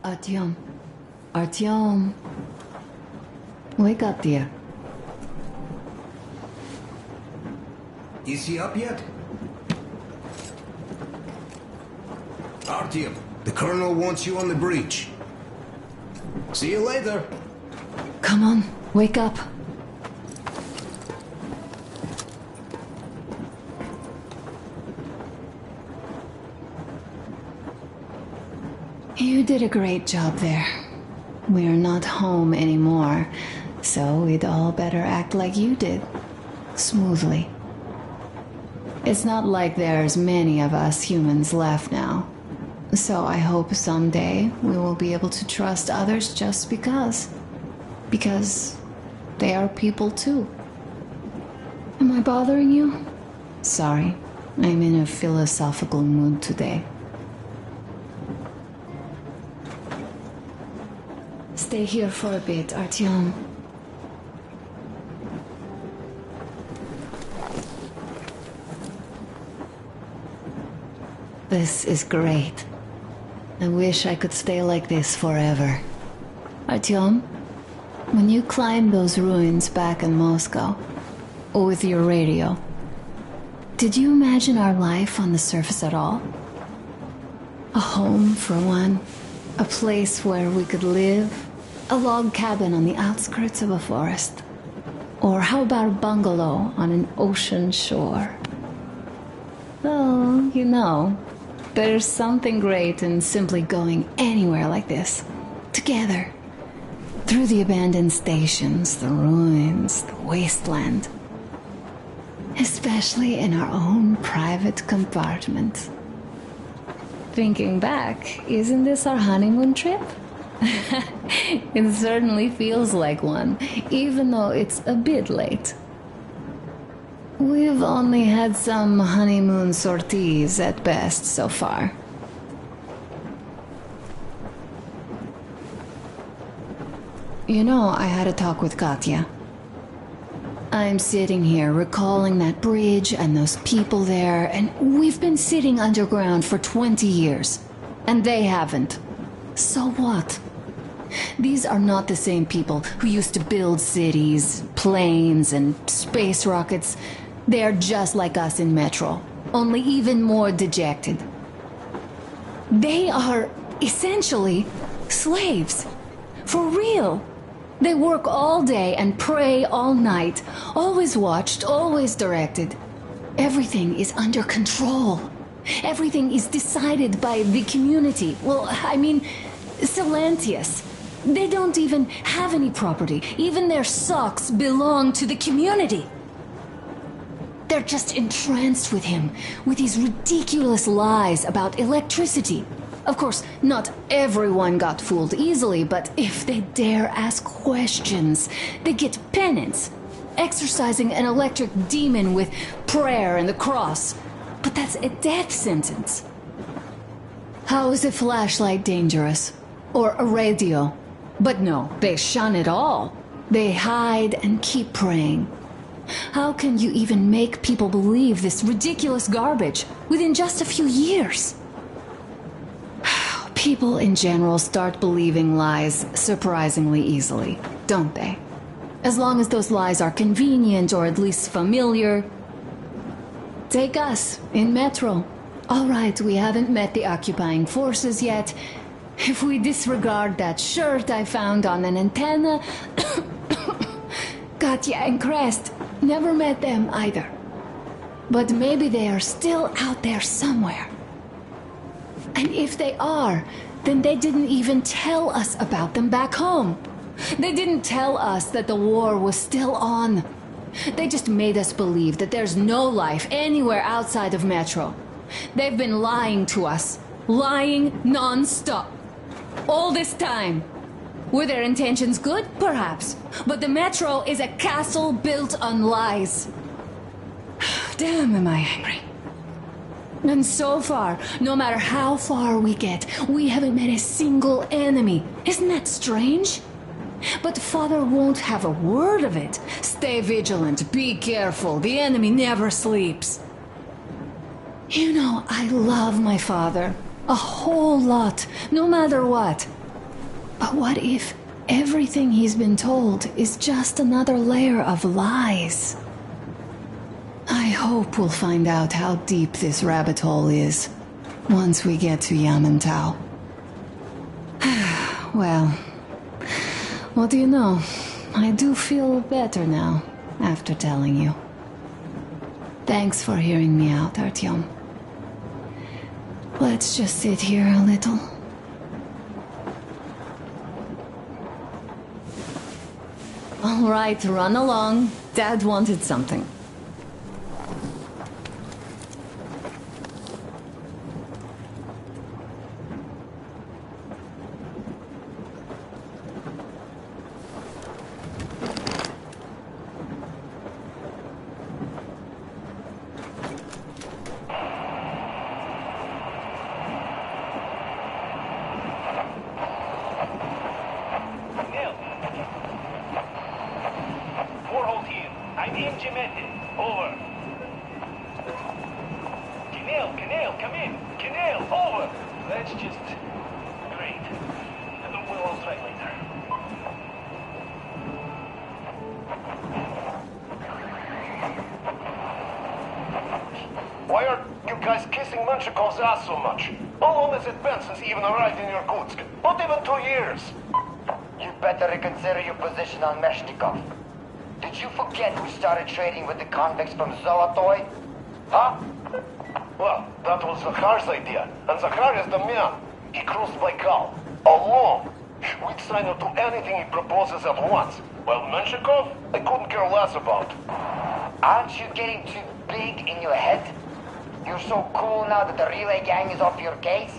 Artyom. Artyom. Wake up, dear. Is he up yet? Artyom, the colonel wants you on the breach. See you later. Come on, wake up. You did a great job there. We're not home anymore, so we'd all better act like you did. Smoothly. It's not like there's many of us humans left now. So I hope someday we will be able to trust others just because. Because they are people too. Am I bothering you? Sorry, I'm in a philosophical mood today. Stay here for a bit, Artyom. This is great. I wish I could stay like this forever. Artyom, when you climbed those ruins back in Moscow, with your radio, did you imagine our life on the surface at all? A home for one, a place where we could live, a log cabin on the outskirts of a forest. Or how about a bungalow on an ocean shore? Well, you know, there's something great in simply going anywhere like this, together, through the abandoned stations, the ruins, the wasteland. Especially in our own private compartment. Thinking back, isn't this our honeymoon trip? It certainly feels like one, even though it's a bit late. We've only had some honeymoon sorties at best so far. You know, I had a talk with Katya. I'm sitting here recalling that bridge and those people there, and we've been sitting underground for 20 years, and they haven't. So what? These are not the same people who used to build cities, planes, and space rockets. They are just like us in Metro, only even more dejected. They are essentially slaves. For real. They work all day and pray all night, always watched, always directed. Everything is under control. Everything is decided by the community. Well, I mean, Silantius. They don't even have any property. Even their socks belong to the community. They're just entranced with him, with these ridiculous lies about electricity. Of course, not everyone got fooled easily, but if they dare ask questions, they get penance, exorcising an electric demon with prayer and the cross. But that's a death sentence. How is a flashlight dangerous? Or a radio? But no, they shun it all. They hide and keep praying. How can you even make people believe this ridiculous garbage within just a few years? People in general start believing lies surprisingly easily, don't they? As long as those lies are convenient or at least familiar. Take us, in Metro. All right, we haven't met the occupying forces yet. If we disregard that shirt I found on an antenna... Katya and Crest, never met them either. But maybe they are still out there somewhere. And if they are, then they didn't even tell us about them back home. They didn't tell us that the war was still on. They just made us believe that there's no life anywhere outside of Metro. They've been lying to us. Lying non-stop. All this time. Were their intentions good? Perhaps. But the Metro is a castle built on lies. Damn, am I angry. And so far, no matter how far we get, we haven't met a single enemy. Isn't that strange? But Father won't have a word of it. Stay vigilant, be careful, the enemy never sleeps. You know, I love my father. A whole lot, no matter what. But what if everything he's been told is just another layer of lies? I hope we'll find out how deep this rabbit hole is once we get to Yamantau. Well, what do you know? I do feel better now after telling you. Thanks for hearing me out, Artyom. Let's just sit here a little. All right, run along. Dad wanted something. Over. Canal, come in. Canal, over. That's just great. We'll all try later. Why are you guys kissing Menshikov's ass so much? How long has it been since he even arrived in Irkutsk? Not even 2 years. You better reconsider your position on Meshnikov. Did you forget who started trading with the convicts from Zolotoy? Huh? Well, that was Zakhar's idea, and Zakhar is the man. He crossed Baikal, alone. We'd sign up to anything he proposes at once. Well, Menshikov, I couldn't care less about. Aren't you getting too big in your head? You're so cool now that the relay gang is off your case?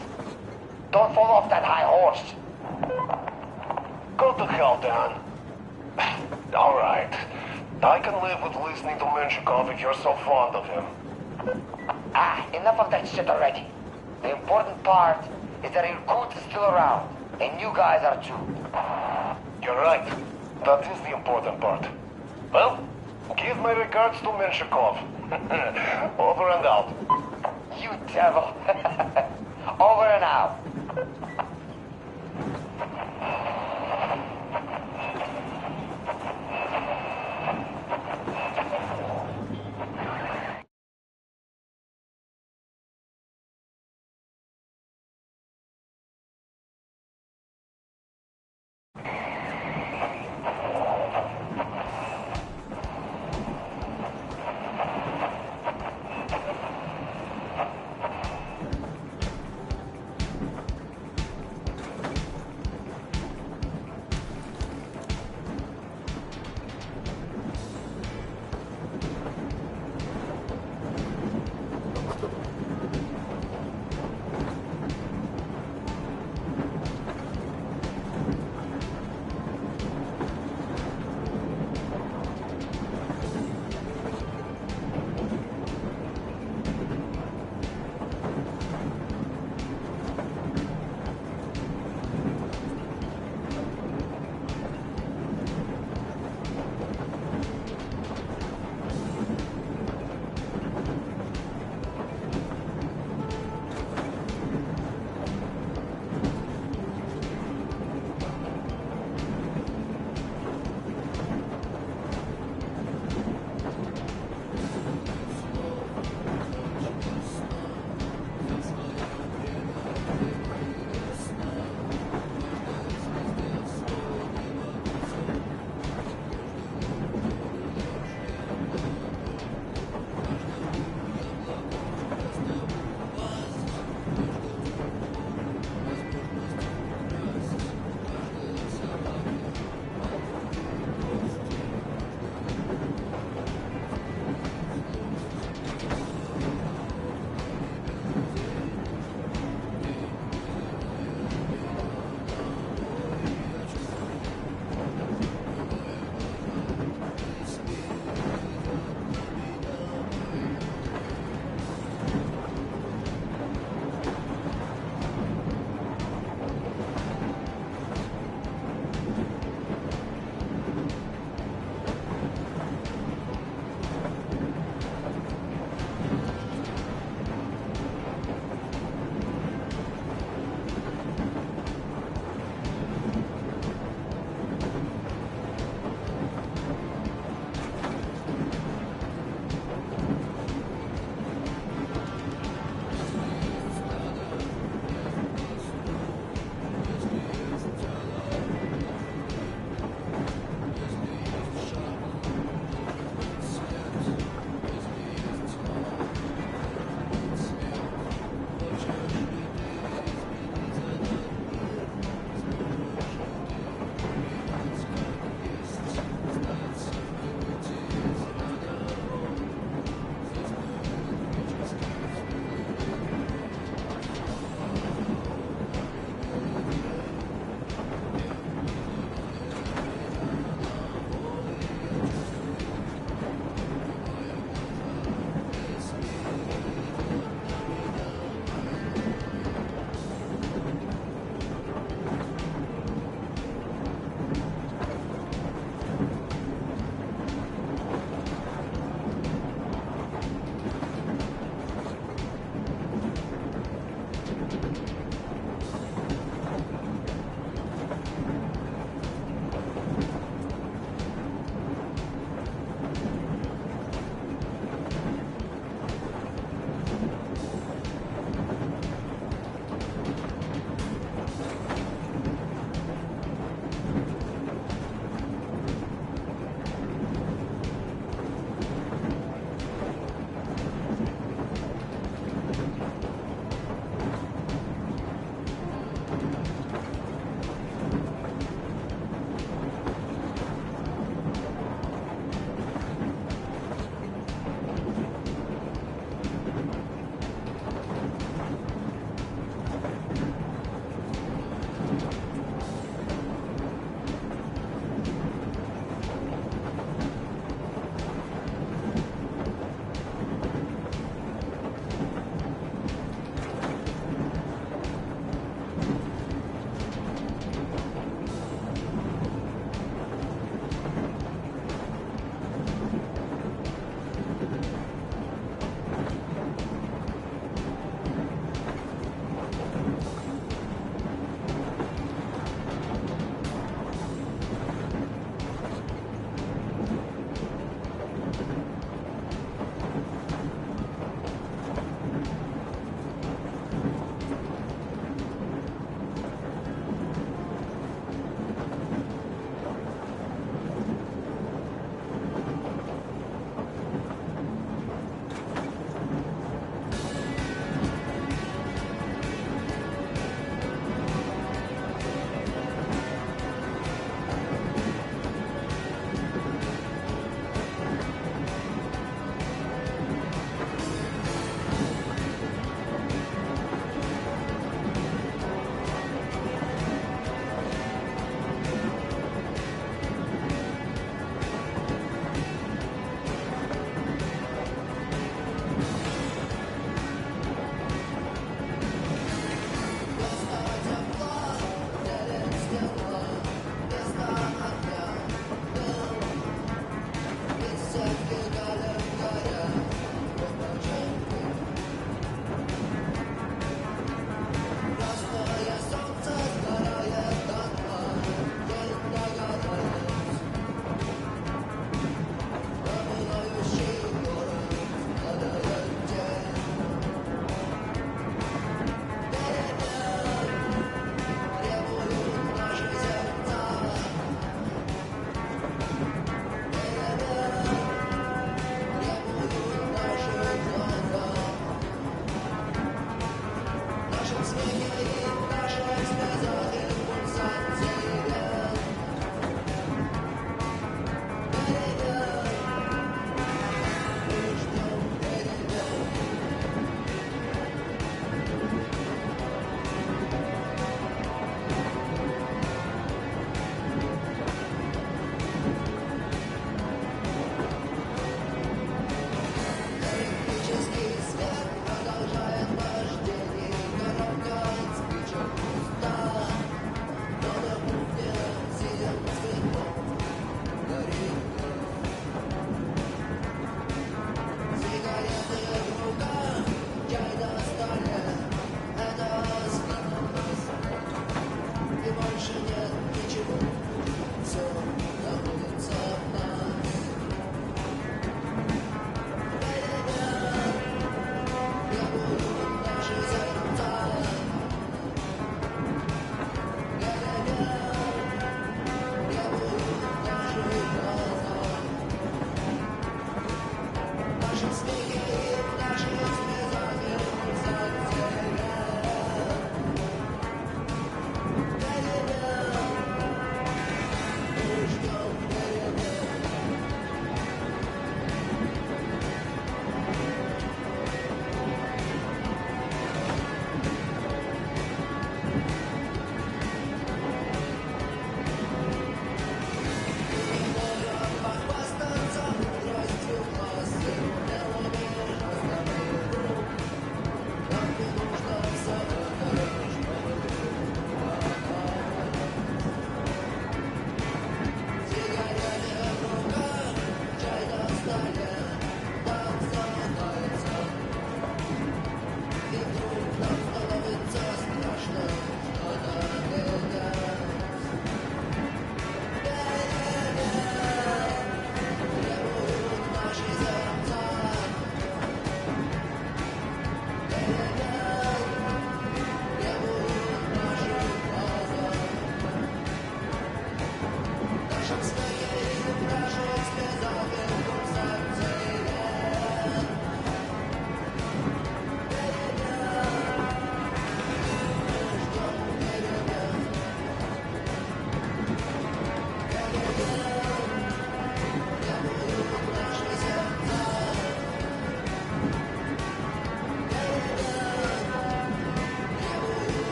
Don't fall off that high horse. Go to hell, Dan. All right. I can live with listening to Menshikov if you're so fond of him. Enough of that shit already. The important part is that Irkut is still around, and you guys are too. You're right. That is the important part. Well, give my regards to Menshikov. Over and out. You devil. Over and out.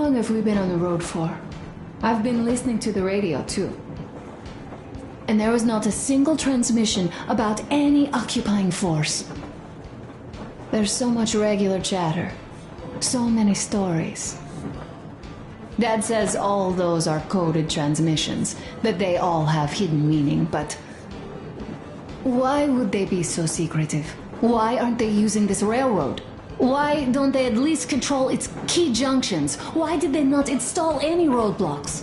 long have we been on the road for? I've been listening to the radio, too. And there was not a single transmission about any occupying force. There's so much regular chatter. So many stories. Dad says all those are coded transmissions, that they all have hidden meaning, but why would they be so secretive? Why aren't they using this railroad? Why don't they at least control its key junctions? Why did they not install any roadblocks?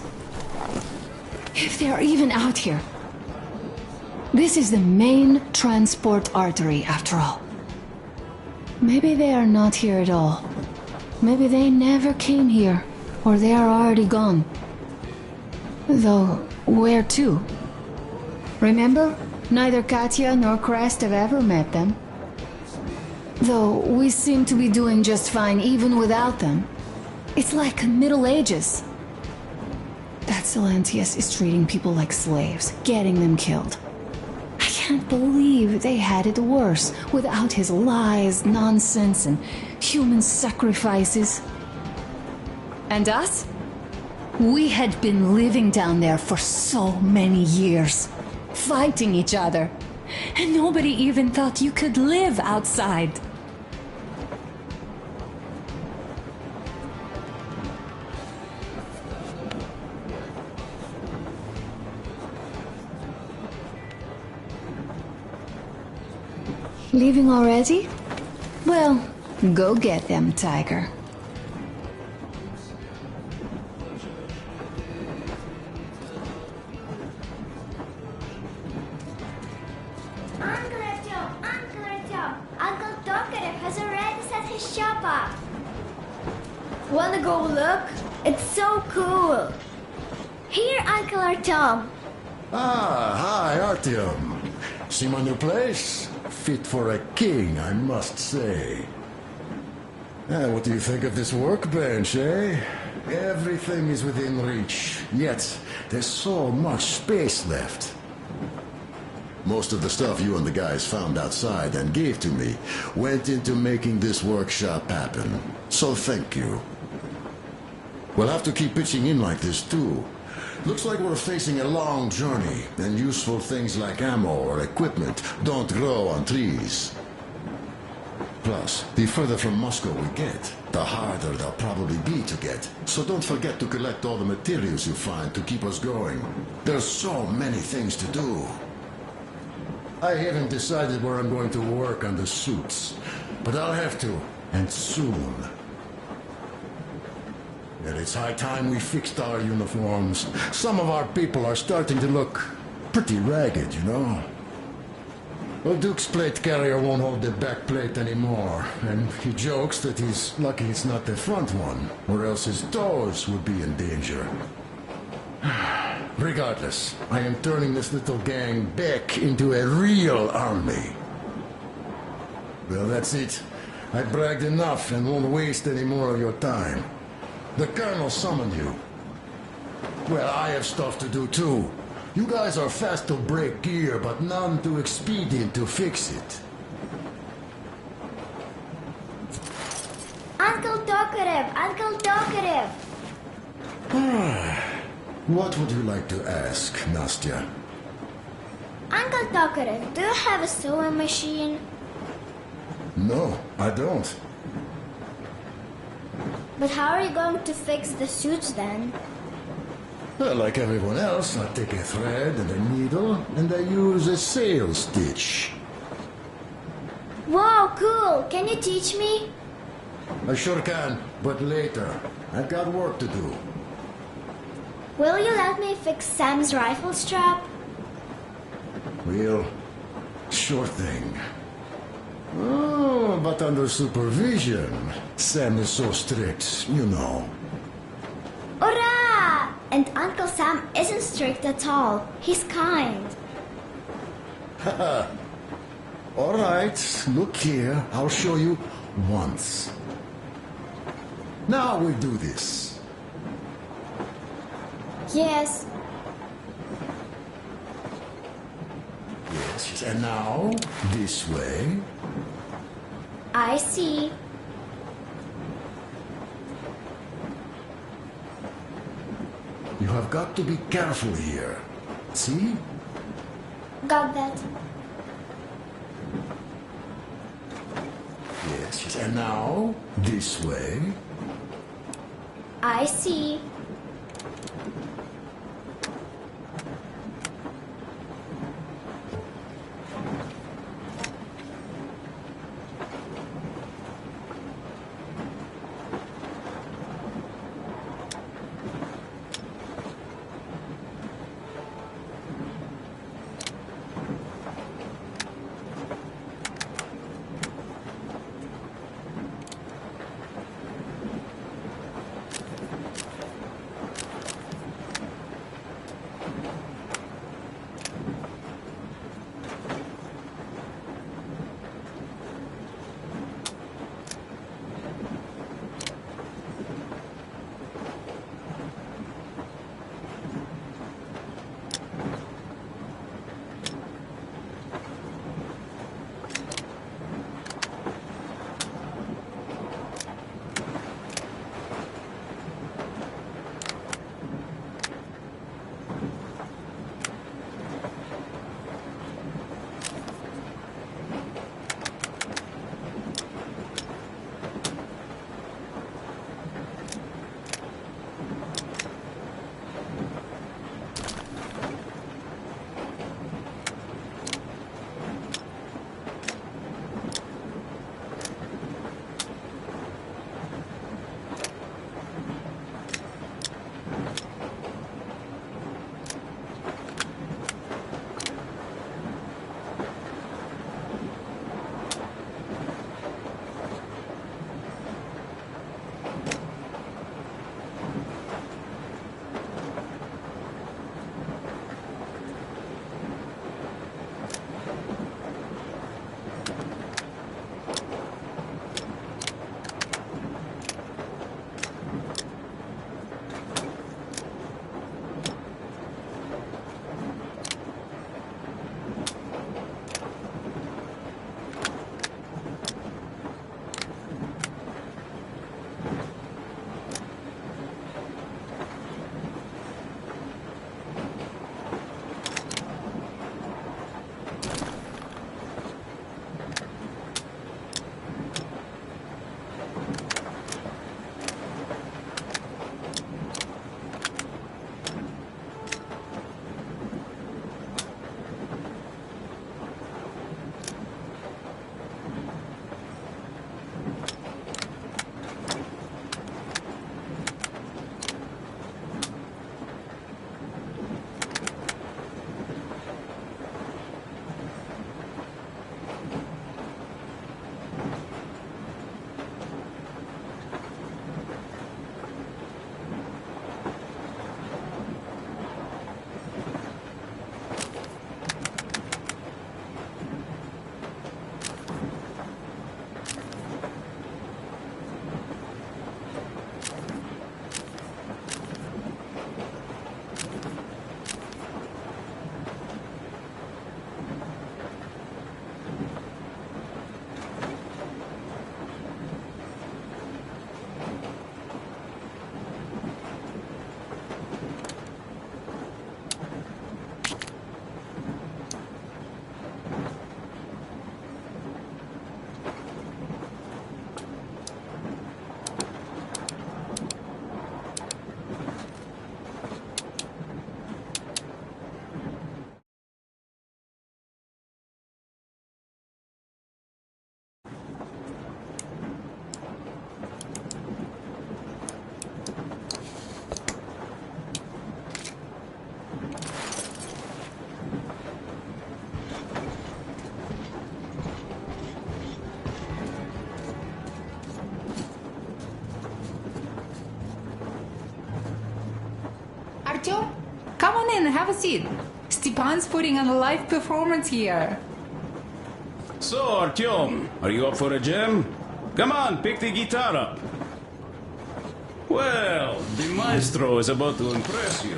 If they are even out here. This is the main transport artery, after all. Maybe they are not here at all. Maybe they never came here, or they are already gone. Though, where to? Remember? Neither Katya nor Crest have ever met them. Though, we seem to be doing just fine even without them. It's like Middle Ages. That Silentius is treating people like slaves, getting them killed. I can't believe they had it worse without his lies, nonsense, and human sacrifices. And us? We had been living down there for so many years, fighting each other, and nobody even thought you could live outside. Leaving already? Well, go get them, Tiger. Uncle Tokarev has already set his shop up. Wanna go look? It's so cool. Here, Uncle Artyom. Ah, hi, Artyom. See my new place? Fit for a king, I must say. What do you think of this workbench, eh? Everything is within reach, yet there's so much space left. Most of the stuff you and the guys found outside and gave to me went into making this workshop happen. So thank you. We'll have to keep pitching in like this too. Looks like we're facing a long journey, and useful things like ammo or equipment don't grow on trees. Plus, the further from Moscow we get, the harder they'll probably be to get. So don't forget to collect all the materials you find to keep us going. There's so many things to do. I haven't decided where I'm going to work on the suits, but I'll have to, and soon. And it's high time we fixed our uniforms. Some of our people are starting to look pretty ragged, you know. Well, Duke's plate carrier won't hold the back plate anymore, and he jokes that he's lucky it's not the front one, or else his toes would be in danger. Regardless, I am turning this little gang back into a real army. Well, that's it. I bragged enough and won't waste any more of your time. The Colonel summoned you. Well, I have stuff to do too. You guys are fast to break gear, but none too expedient to fix it. Uncle Tokarev! Uncle Tokarev! What would you like to ask, Nastya? Uncle Tokarev, do you have a sewing machine? No, I don't. But how are you going to fix the suits then? Well, like everyone else, I take a thread and a needle, and I use a sail stitch. Wow, cool! Can you teach me? I sure can, but later. I've got work to do. Will you let me fix Sam's rifle strap? Well, sure thing. Oh, but under supervision. Sam is so strict, you know. Hurrah! And Uncle Sam isn't strict at all. He's kind. All right, look here. I'll show you once. Now we do this. Yes. Yes, and now this way. I see. You have got to be careful here. See? Got that. Yes, yes. And now, this way. I see. Artyom, come on in, have a seat. Stepan's putting on a live performance here. So, Artyom, are you up for a jam? Come on, pick the guitar up. Well, the maestro is about to impress you.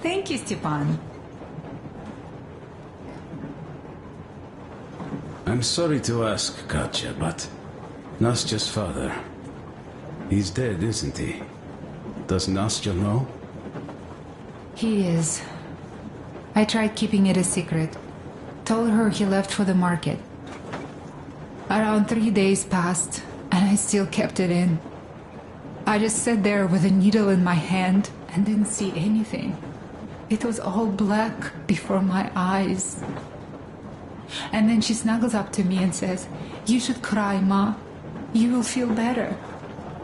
Thank you, Stepan. I'm sorry to ask, Katya, but Nastya's father, he's dead, isn't he? Does Nastya know? He is. I tried keeping it a secret. Told her he left for the market. Around 3 days passed, and I still kept it in. I just sat there with a needle in my hand and didn't see anything. It was all black before my eyes. And then she snuggles up to me and says, "You should cry, Ma. You will feel better."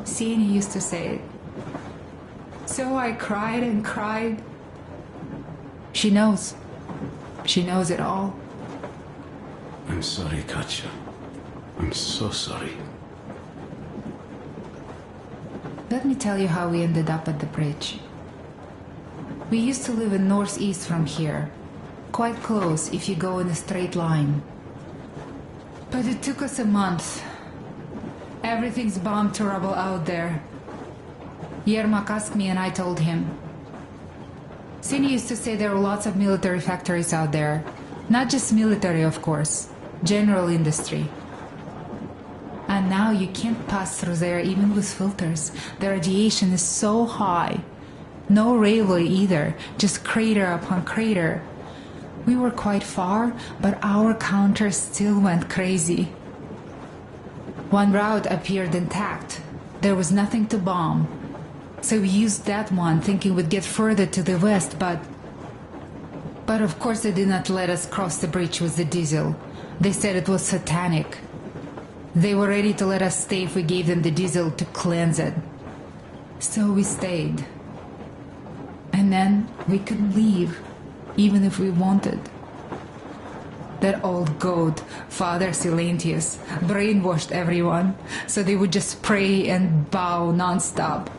Sienna used to say it. So I cried and cried. She knows. She knows it all. I'm sorry, Katya. I'm so sorry. Let me tell you how we ended up at the bridge. We used to live in northeast from here. Quite close if you go in a straight line. But it took us a month. Everything's bombed to rubble out there. Yermak asked me and I told him. Sini used to say there were lots of military factories out there. Not just military, of course. General industry. And now you can't pass through there even with filters. The radiation is so high. No railway either, just crater upon crater. We were quite far, but our counter still went crazy. One route appeared intact. There was nothing to bomb. So we used that one, thinking we'd get further to the west, but of course they did not let us cross the bridge with the diesel. They said it was satanic. They were ready to let us stay if we gave them the diesel to cleanse it. So we stayed. And then we couldn't leave, even if we wanted. That old goat, Father Silentius, brainwashed everyone, so they would just pray and bow non-stop.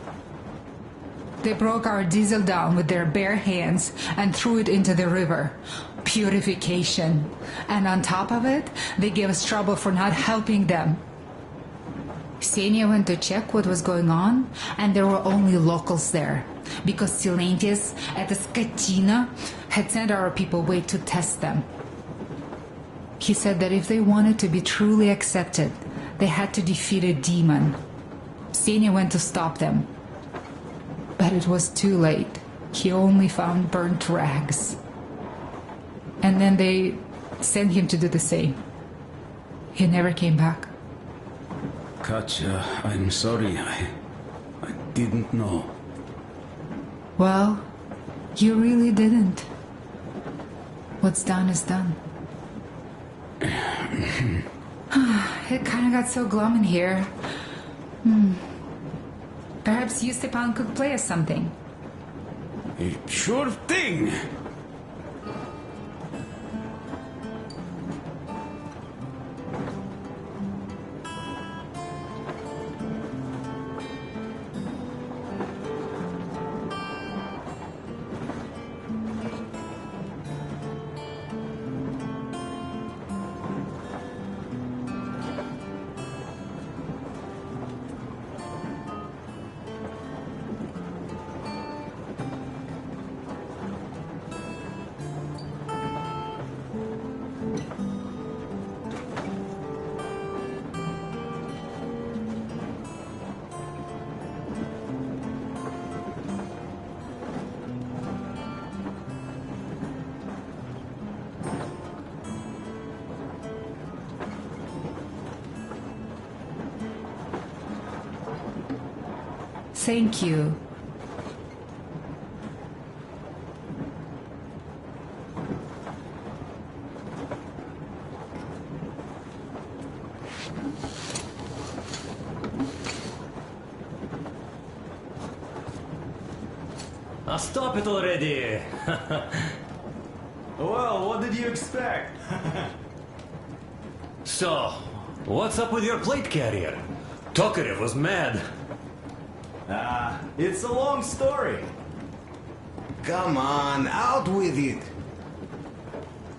They broke our diesel down with their bare hands and threw it into the river. Purification. And on top of it, they gave us trouble for not helping them. Ksenia went to check what was going on, and there were only locals there, because Silentius at the Skatina had sent our people away to test them. He said that if they wanted to be truly accepted, they had to defeat a demon. Ksenia went to stop them. But it was too late. He only found burnt rags. And then they sent him to do the same. He never came back. Katya, I'm sorry. I didn't know. Well, you really didn't. What's done is done. It kind of got so glum in here. Perhaps you, Stepan, could play us something. Sure thing. Thank you. Stop it already! Well, what did you expect? So, what's up with your plate carrier? Tokarev was mad. It's a long story. Come on, out with it.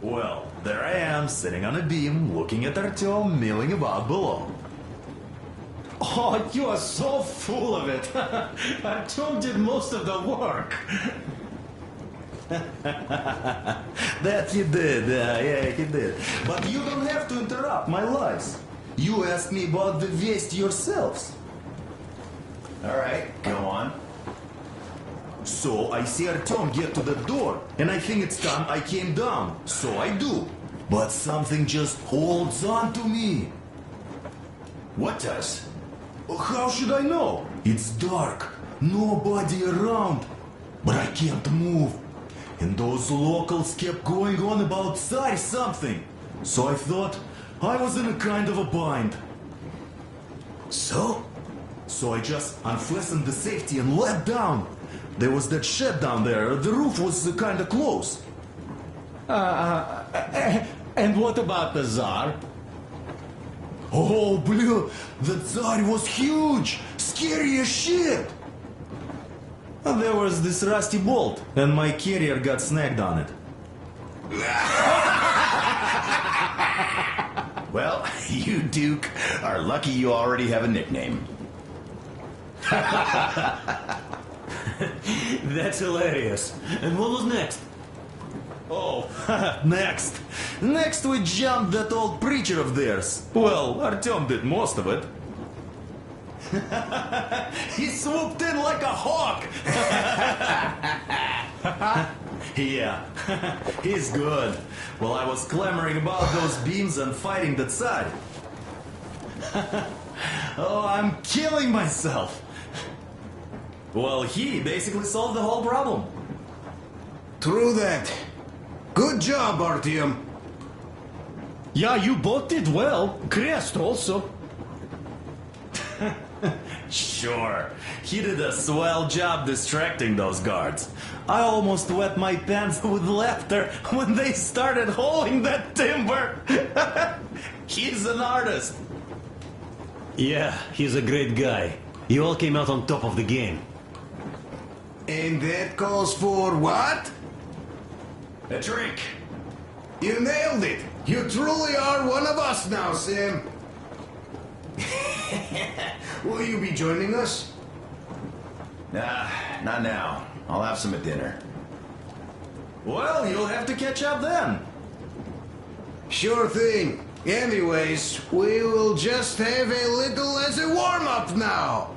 Well, there I am, sitting on a beam, looking at Artyom milling about below. Oh, you are so full of it. Artyom did most of the work. That he did, yeah, he did. But you don't have to interrupt my lies. You asked me about the Vest yourselves. Alright, go on. So I see Artyom get to the door, and I think it's time I came down. So I do. But something just holds on to me. What does? How should I know? It's dark, nobody around. But I can't move. And those locals kept going on about Tsar something. So I thought I was in a kind of a bind. So? So I just unfastened the safety and let down. There was that shed down there. The roof was kind of close. And what about the Tsar? Oh, blue, the Tsar was huge, scary as shit. And there was this rusty bolt, and my carrier got snagged on it. Well, you, Duke, are lucky you already have a nickname. That's hilarious. And what was next? Oh, next. Next we jumped that old preacher of theirs. Well, Artyom did most of it. He swooped in like a hawk. Yeah, he's good. While I was clamoring about those beams and fighting the Tsar. Oh, I'm killing myself. Well, he basically solved the whole problem. True that. Good job, Artyom. Yeah, you both did well. Crest also. Sure, he did a swell job distracting those guards. I almost wet my pants with laughter when they started hauling that timber. He's an artist. Yeah, he's a great guy. You all came out on top of the game. And that calls for what? A drink. You nailed it. You truly are one of us now, Sam. Will you be joining us? Nah, not now. I'll have some at dinner. Well, you'll have to catch up then. Sure thing. Anyways, we will just have a little as a warm-up now.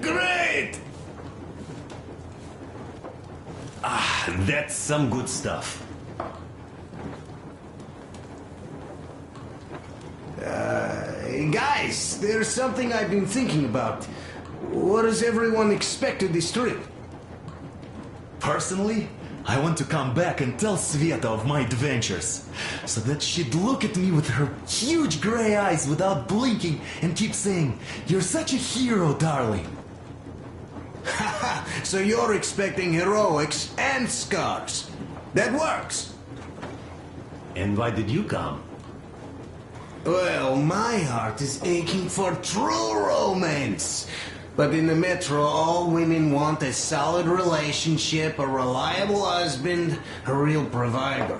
Great! That's some good stuff. Guys, there's something I've been thinking about. What does everyone expect of this trip? Personally, I want to come back and tell Sveta of my adventures, so that she'd look at me with her huge gray eyes without blinking and keep saying, "You're such a hero, darling." So you're expecting heroics and scars. That works. And why did you come? Well, my heart is aching for true romance. But in the Metro, all women want a solid relationship, a reliable husband, a real provider.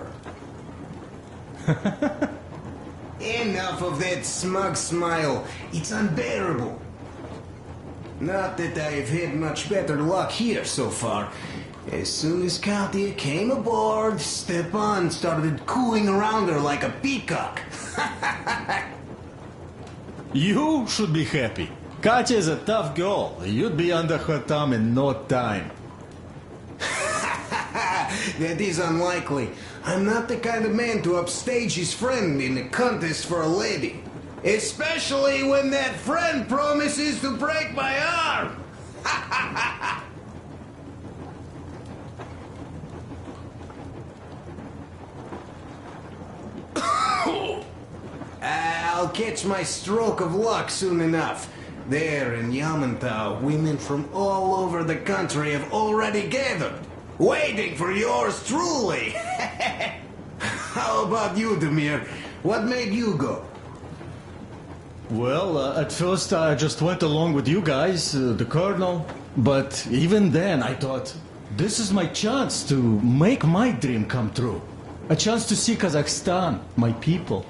Enough of that smug smile. It's unbearable. Not that I've had much better luck here so far. As soon as Katya came aboard, Stepan started cooing around her like a peacock. You should be happy. Katya is a tough girl. You'd be under her thumb in no time. That is unlikely. I'm not the kind of man to upstage his friend in a contest for a lady. Especially when that friend promises to break my arm. I'll catch my stroke of luck soon enough. There in Yamantau, women from all over the country have already gathered, waiting for yours truly. How about you, Demir? What made you go? Well, at first I just went along with you guys, the Colonel. But even then I thought, this is my chance to make my dream come true. A chance to see Kazakhstan, my people.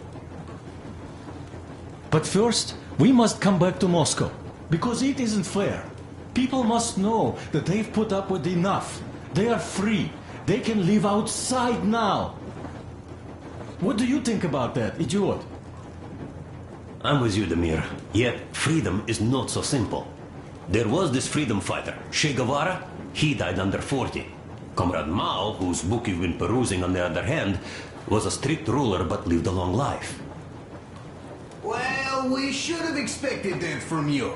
But first, We must come back to Moscow, because it isn't fair. People must know that they've put up with enough. They are free. They can live outside now. What do you think about that, idiot? I'm with you, Demir. Yet, freedom is not so simple. There was this freedom fighter, Che Guevara. He died under 40. Comrade Mao, whose book you've been perusing on the other hand, was a strict ruler but lived a long life. Well, we should have expected that from you.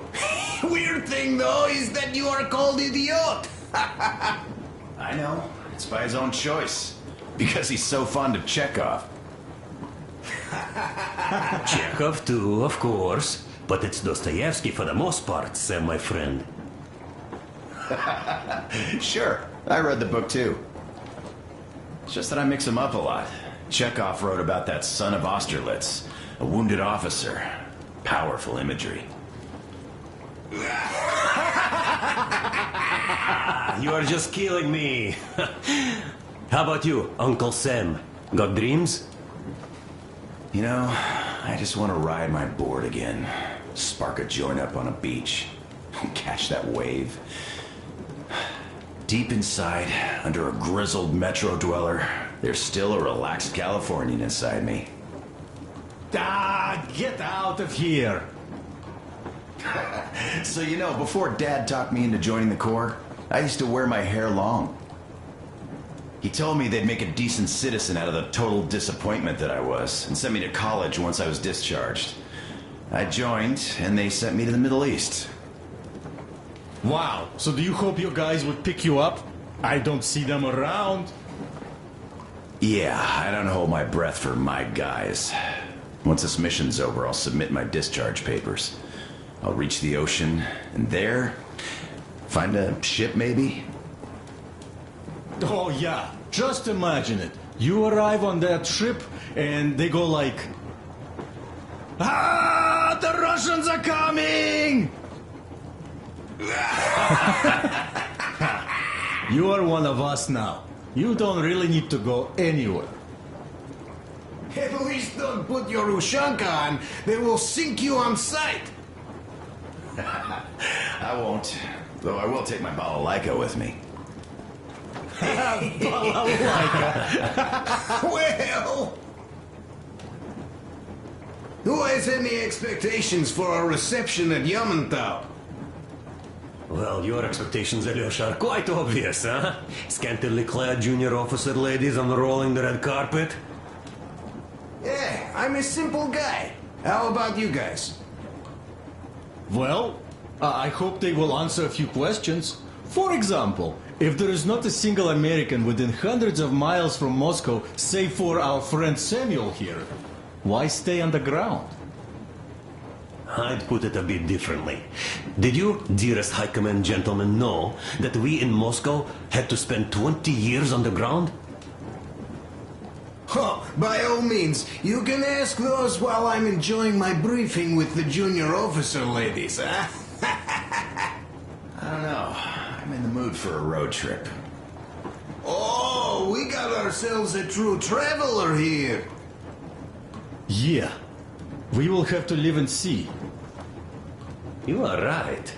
Weird thing, though, is that you are called idiot. I know. It's by his own choice. Because he's so fond of Chekhov. Chekhov too, of course. But it's Dostoevsky for the most part, Sam, my friend. Sure, I read the book too. It's just that I mix them up a lot. Chekhov wrote about that son of Austerlitz, a wounded officer. Powerful imagery. You are just killing me. How about you, Uncle Sam? Got dreams? You know, I just want to ride my board again. Spark a joint up on a beach. Catch that wave. Deep inside, under a grizzled metro dweller, there's still a relaxed Californian inside me. Ah, get out of here! So you know, before Dad talked me into joining the Corps, I used to wear my hair long. He told me they'd make a decent citizen out of the total disappointment that I was, and sent me to college once I was discharged. I joined, and they sent me to the Middle East. Wow, so do you hope your guys would pick you up? I don't see them around. Yeah, I don't hold my breath for my guys. Once this mission's over, I'll submit my discharge papers. I'll reach the ocean, and there, find a ship maybe? Oh yeah, just imagine it. You arrive on that ship, and they go like... Ah, the Russians are coming! You are one of us now. You don't really need to go anywhere. At least don't put your Ushanka on. They will sink you on sight. I won't. Though I will take my balalaika with me. Well... Who has any expectations for our reception at Yamantau? Well, your expectations, Alyosha, are quite obvious, huh? Scantily clad junior officer ladies unrolling the red carpet. Yeah, I'm a simple guy. How about you guys? Well, I hope they will answer a few questions. For example, if there is not a single American within hundreds of miles from Moscow, save for our friend Samuel here, why stay underground? I'd put it a bit differently. Did you, dearest High Command gentlemen, know that we in Moscow had to spend 20 years underground? Oh, by all means, you can ask those while I'm enjoying my briefing with the junior officer ladies, huh? I don't know. I'm in the mood for a road trip. Oh, we got ourselves a true traveler here. Yeah, we will have to live and see. You are right.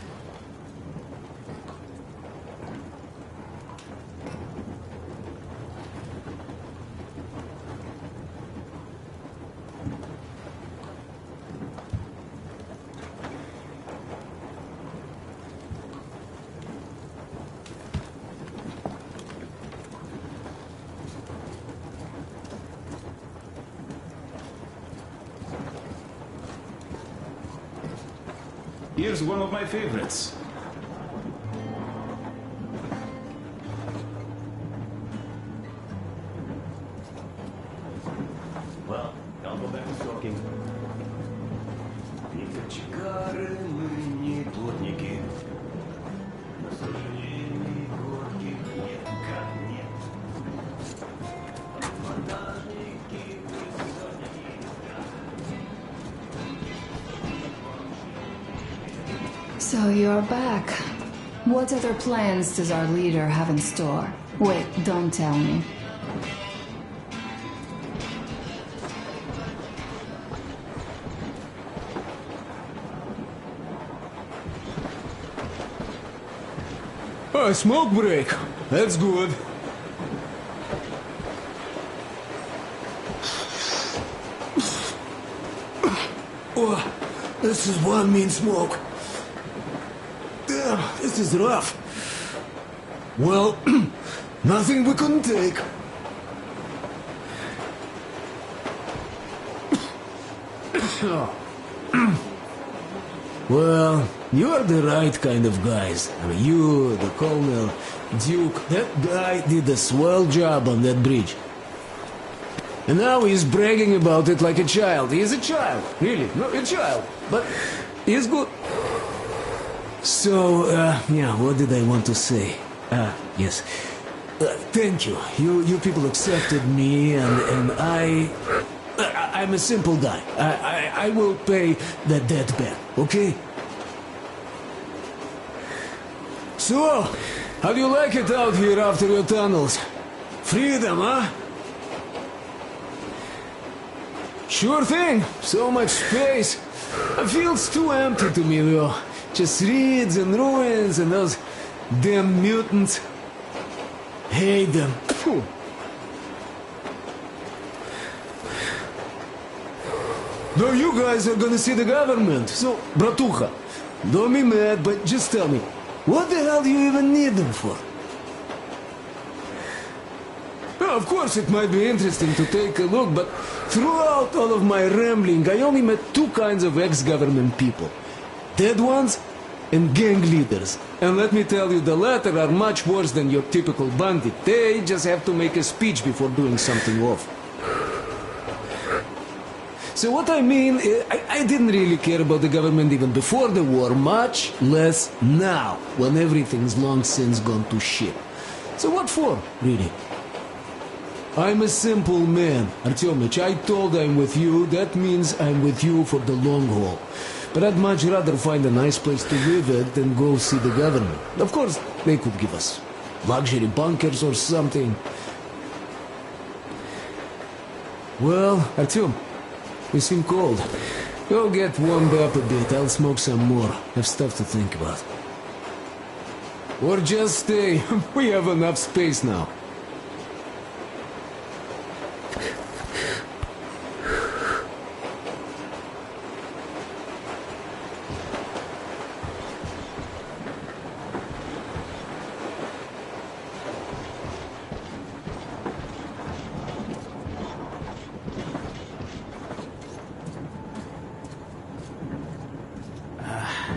Here's one of my favorites. Well, I'll go back to stalking. Не кочегары мы, не плотники. На сожалении, горьких нет, как нет. Монтажники, высотники. So you're back. What other plans does our leader have in store? Wait, don't tell me. Oh, smoke break. That's good. Oh, this is one mean smoke. Damn, this is rough. Well, nothing we couldn't take. Well, you're the right kind of guys. I mean, you, the Colonel, Duke, that guy did a swell job on that bridge. And now he's bragging about it like a child. He is a child, really, no, a child. But he's good. So, yeah, what did I want to say? Yes. Thank you. You people accepted me, and I'm a simple guy. I will pay the debt back, okay? So, how do you like it out here after your tunnels? Freedom, huh? Sure thing. So much space. It feels too empty to me, though. Just reeds and ruins and those damn mutants. Hate them. Phew. No, you guys are gonna see the government. So, bratucha, don't be mad, but just tell me, what the hell do you even need them for? Well, of course, it might be interesting to take a look, but throughout all of my rambling, I only met two kinds of ex-government people. Dead ones and gang leaders. And let me tell you, the latter are much worse than your typical bandit. They just have to make a speech before doing something off. So what I mean, I didn't really care about the government even before the war, much less now, when everything's long since gone to shit. So what for, really? I'm a simple man, Artyomich. I told I'm with you, that means I'm with you for the long haul. But I'd much rather find a nice place to live at than go see the government. Of course, they could give us luxury bunkers or something. Well, Artyom, you seem cold. Go get warmed up a bit, I'll smoke some more. Have stuff to think about. Or just stay. We have enough space now.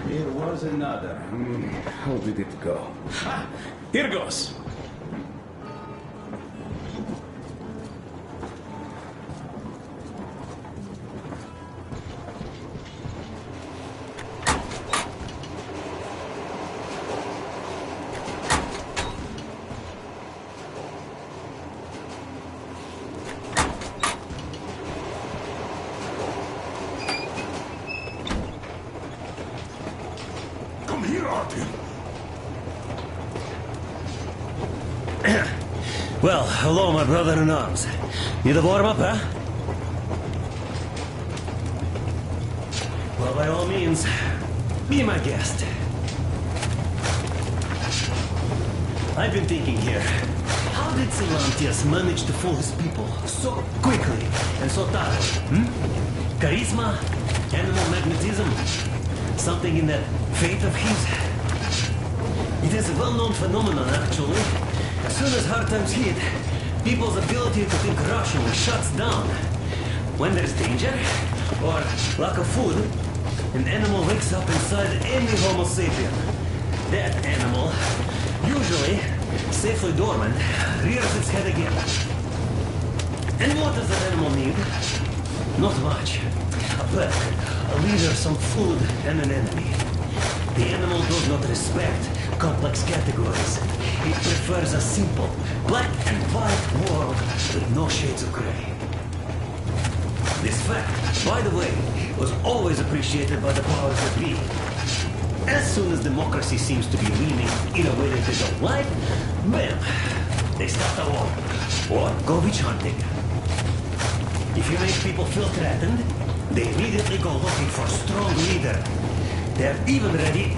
Here was another. How did it go? Ah, here goes. Well, hello, my brother-in-arms. Need a warm-up, huh? Well, by all means, be my guest. I've been thinking here, how did Silantius manage to fool his people so quickly and so thoroughly? Charisma? Animal magnetism? Something in that faith of his? It is a well-known phenomenon, actually. As soon as hard times hit, people's ability to think rationally shuts down. When there's danger, or lack of food, an animal wakes up inside any Homo sapien. That animal, usually safely dormant, rears its head again. And what does that animal need? Not much. A pack, a leader, some food, and an enemy. The animal does not respect complex categories. It prefers a simple, black and white world with no shades of gray. This fact, by the way, was always appreciated by the powers that be. As soon as democracy seems to be leaning in a way that they don't like, bam, they start a war, or go witch hunting. If you make people feel threatened, they immediately go looking for a strong leader. They're even ready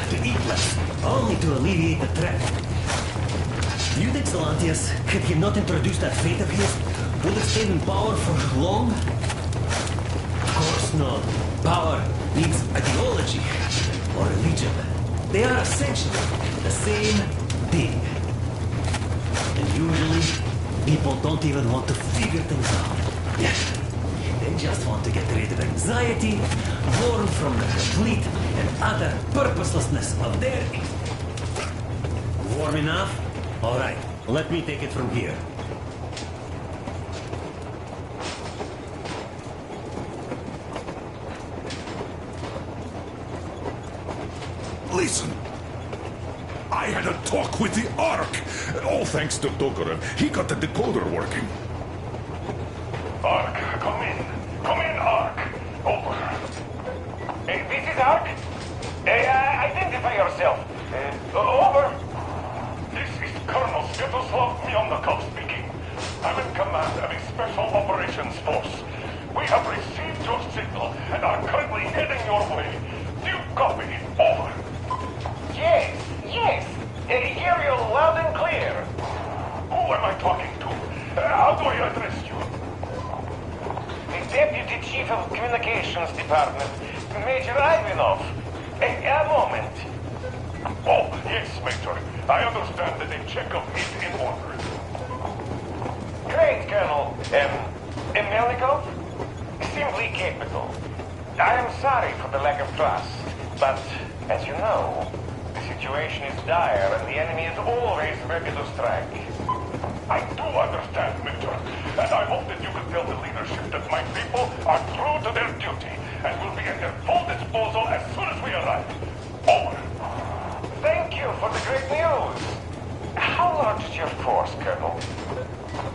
to eat less. only to alleviate the threat. You think Salantius, had he not introduced that fate of his, would have stayed in power for long? Of course not. Power needs ideology or religion. They are essentially the same thing. And usually, people don't even want to figure things out. They just want to get rid of anxiety, born from the complete and utter purposelessness of their existence. Warm enough? All right, let me take it from here. Listen. I had a talk with the Ark. All thanks to Tokarev. He got the decoder working. Ark, come in. Come in, Ark. Over. This is Ark? Identify yourself. Over. This is Colonel Sviatoslav Myonnikov speaking. I'm in command of a special operations force. We have received your signal and are currently heading your way. Do you copy? Over. Yes. Hear you loud and clear. Who am I talking to? How do I address you? The Deputy Chief of Communications Department, Major Ivanov. A moment. Oh, yes, Major. I understand that a checkup is in order. Great, Colonel. Melnikov? Simply capital. I am sorry for the lack of trust, but, as you know, the situation is dire and the enemy is always ready to strike. I do understand, Major, and I hope that you can tell the leadership that my people are true to their duty and will be at their full disposal as soon as we arrive. Over. Thank you for the great news. How large is your force, Colonel?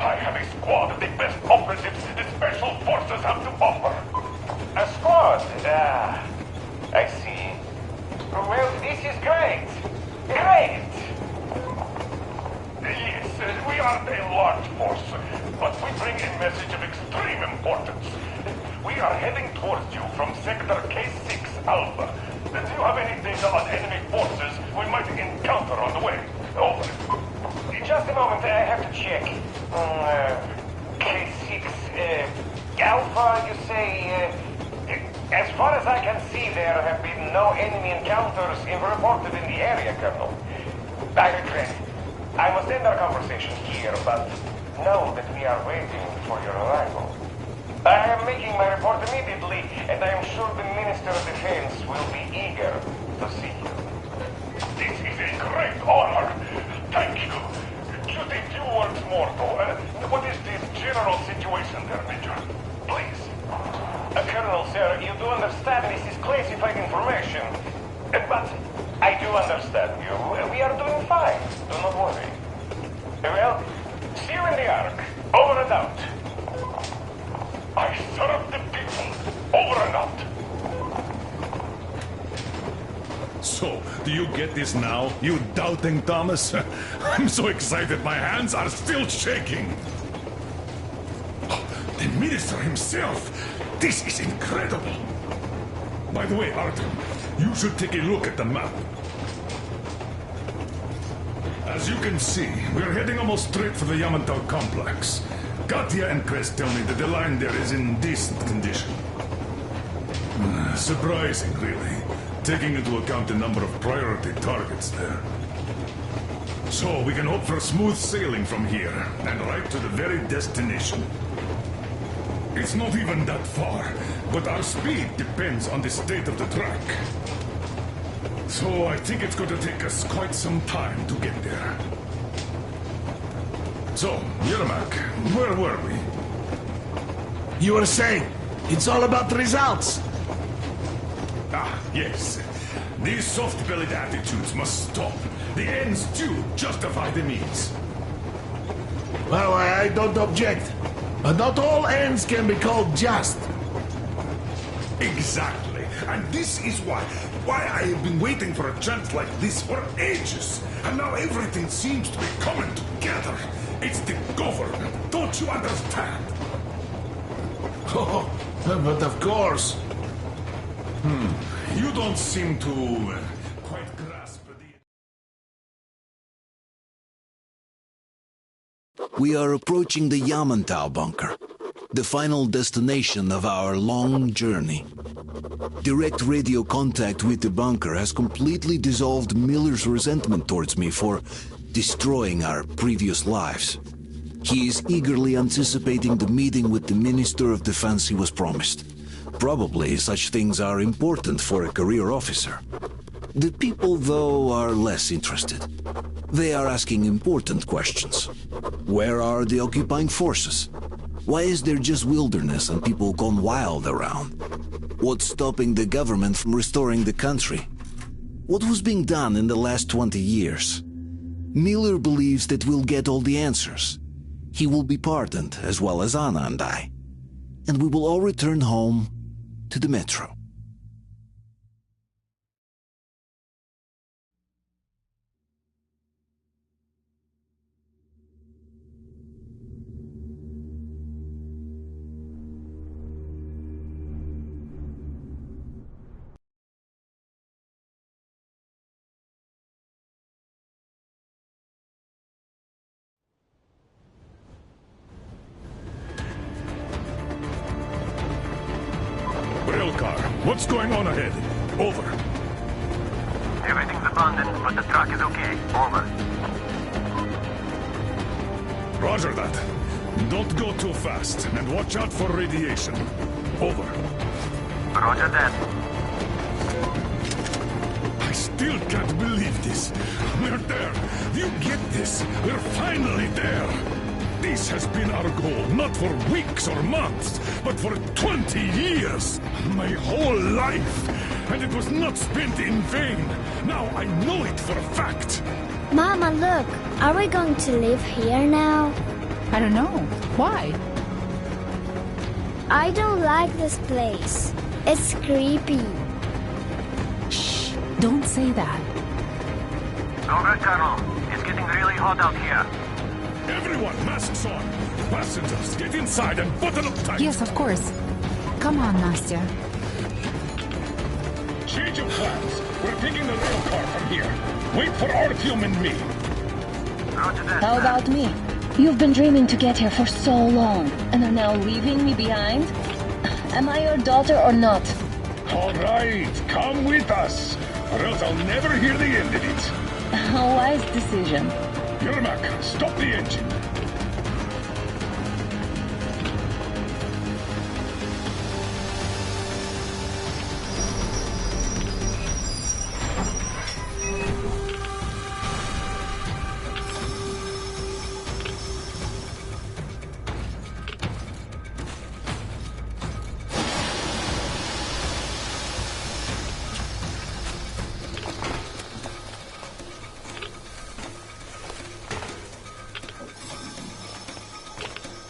I have a squad of the best operatives the Special Forces have to offer. A squad? I see. Well, this is great. Great! Yes, we are a large force, but we bring a message of extreme importance. We are heading towards you from Sector K6 Alpha. Do you have any data on enemy forces we might encounter on the way? Over. Just a moment, I have to check. K6 Alpha, you say? As far as I can see, there have been no enemy encounters reported in the area, Colonel. I regret. I must end our conversation here, but know that we are waiting for your arrival. I am making my report immediately, and I am sure the Minister of Defense will be eager to see you. This is a great honor. Thank you. Just a few words more, though. What is the general situation there, Major? Please. Colonel, sir, you do understand this is classified information. But I do understand you. We are doing fine. Do not worry. Well, see you in the Ark. Over and out. I serve the people. Over and out. So, do you get this now, you doubting Thomas? I'm so excited my hands are still shaking. The minister himself! This is incredible! By the way, Artyom, you should take a look at the map. As you can see, we're heading almost straight for the Yamantau complex. Katya and Krest tell me that the line there is in decent condition. Surprising, really, taking into account the number of priority targets there. So, we can hope for smooth sailing from here, and right to the very destination. It's not even that far, but our speed depends on the state of the track. So I think it's going to take us quite some time to get there. So, Yermak, where were we? You were saying, it's all about results. Ah, yes. These soft-bellied attitudes must stop. The ends do justify the means. Well, I don't object. But not all ends can be called just. Exactly. And this is why I have been waiting for a chance like this for ages. And now everything seems to be coming together. It's the government. Don't you understand? Oh, but of course. You don't seem to We are approaching the Yamantau bunker, the final destination of our long journey. Direct radio contact with the bunker has completely dissolved Miller's resentment towards me for destroying our previous lives. He is eagerly anticipating the meeting with the Minister of Defense he was promised. Probably such things are important for a career officer. The people, though, are less interested. They are asking important questions. Where are the occupying forces? Why is there just wilderness and people gone wild around? What's stopping the government from restoring the country? What was being done in the last 20 years? Miller believes that we'll get all the answers. He will be pardoned, as well as Anna and I. And we will all return home to the Metro. What's going on ahead? Over. Everything's abandoned, but the truck is okay. Over. Roger that. Don't go too fast, and watch out for radiation. Over. Roger that. I still can't believe this. We're there. Do you get this? We're finally there. This has been our goal, not for weeks or months, but for 20 years. My whole life. And it was not spent in vain. Now I know it for a fact. Mama, look. Are we going to live here now? I don't know. Why? I don't like this place. It's creepy. Shh. Don't say that. All right, Colonel. It's getting really hot out here. Everyone, masks on! Passengers, get inside and button up tight! Yes, of course. Come on, Nastya. Change of plans. We're taking the rail car from here. Wait for Artyom and me. Roger that. How about me? You've been dreaming to get here for so long, and are now leaving me behind? Am I your daughter or not? All right, come with us, or else I'll never hear the end of it. A wise decision. Yermak, stop the engine.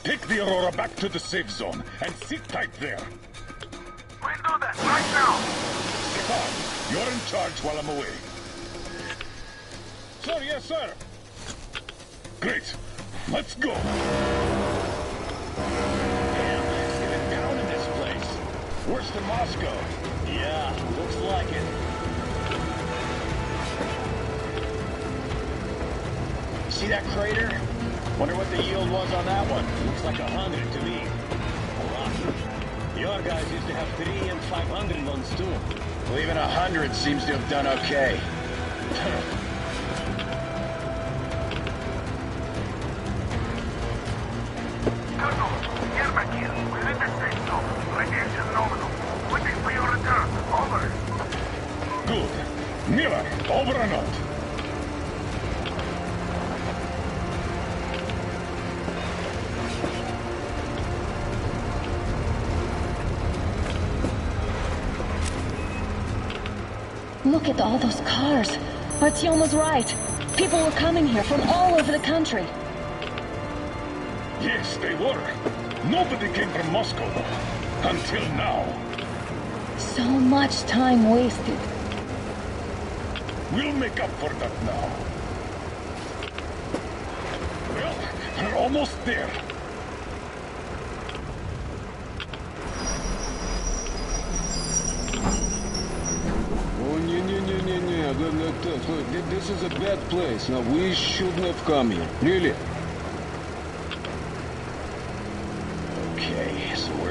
Take the Aurora back to the safe zone and sit tight there. We'll do that right now. Stefan, you're in charge while I'm away. Sir, yes, sir. Great. Let's go. Damn, it's getting down in this place. Worse than Moscow. Yeah, looks like it. See that crater? Wonder what the yield was on that one. Looks like 100 to me. A lot. Your guys used to have 3 and 500 ones too. Well, even 100 seems to have done okay. Colonel, Yermak here. We're in the safe zone. Radiation nominal. Waiting for your return. Over. Good. Miller, over and out. Look at all those cars. Artyom was right. People were coming here from all over the country. Yes, they were. Nobody came from Moscow. Until now. So much time wasted. We'll make up for that now. Well, we're almost there. Look, this is a bad place. Now, we shouldn't have come here. Really?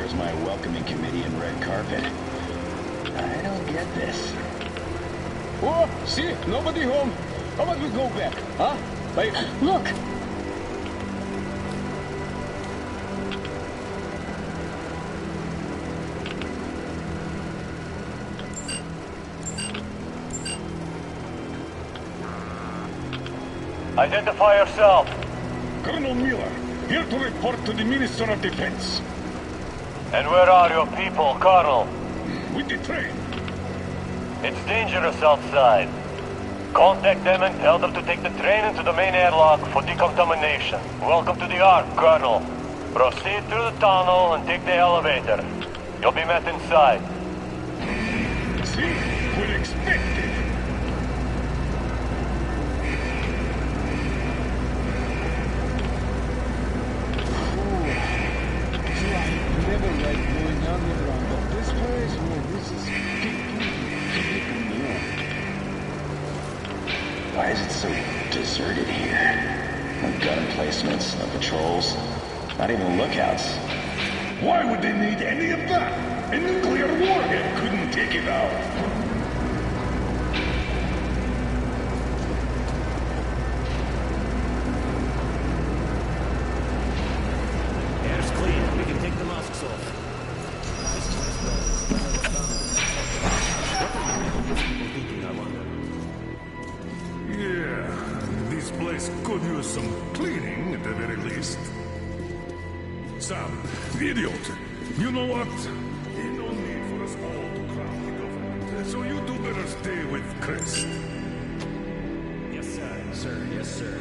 Where's my welcoming committee and red carpet? I don't get this. Oh, see? Nobody home. How about we go back, huh? Wait. Look! Identify yourself. Colonel Miller, here to report to the Minister of Defense. And where are your people, Colonel? With the train. It's dangerous outside. Contact them and tell them to take the train into the main airlock for decontamination. Welcome to the Ark, Colonel. Proceed through the tunnel and take the elevator. You'll be met inside. See? We're expected. Never like going underground, but this place, well, this is new. Why is it so deserted here? No gun emplacements, no patrols, not even lookouts. Why would they need any of that? A nuclear warhead couldn't take it out. Air's clear. We can take the masks off. What are the people thinking, I wonder? Yeah, this place could use some cleaning at the very least. Sam, idiot, you know what? There's no need for us all to crowd the government, so you two better stay with Chris. Yes, sir. Sir, yes, sir.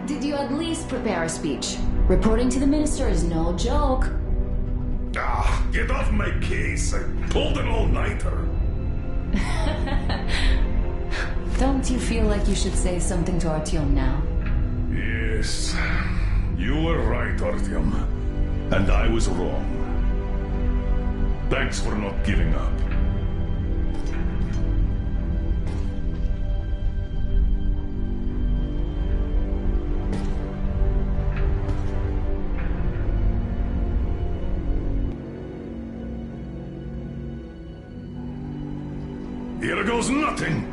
Did you at least prepare a speech? Reporting to the minister is no joke. Ah, get off my case. I pulled an all-nighter. Don't you feel like you should say something to Artyom now? Yes, you were right, Artyom. And I was wrong. Thanks for not giving up. Here goes nothing!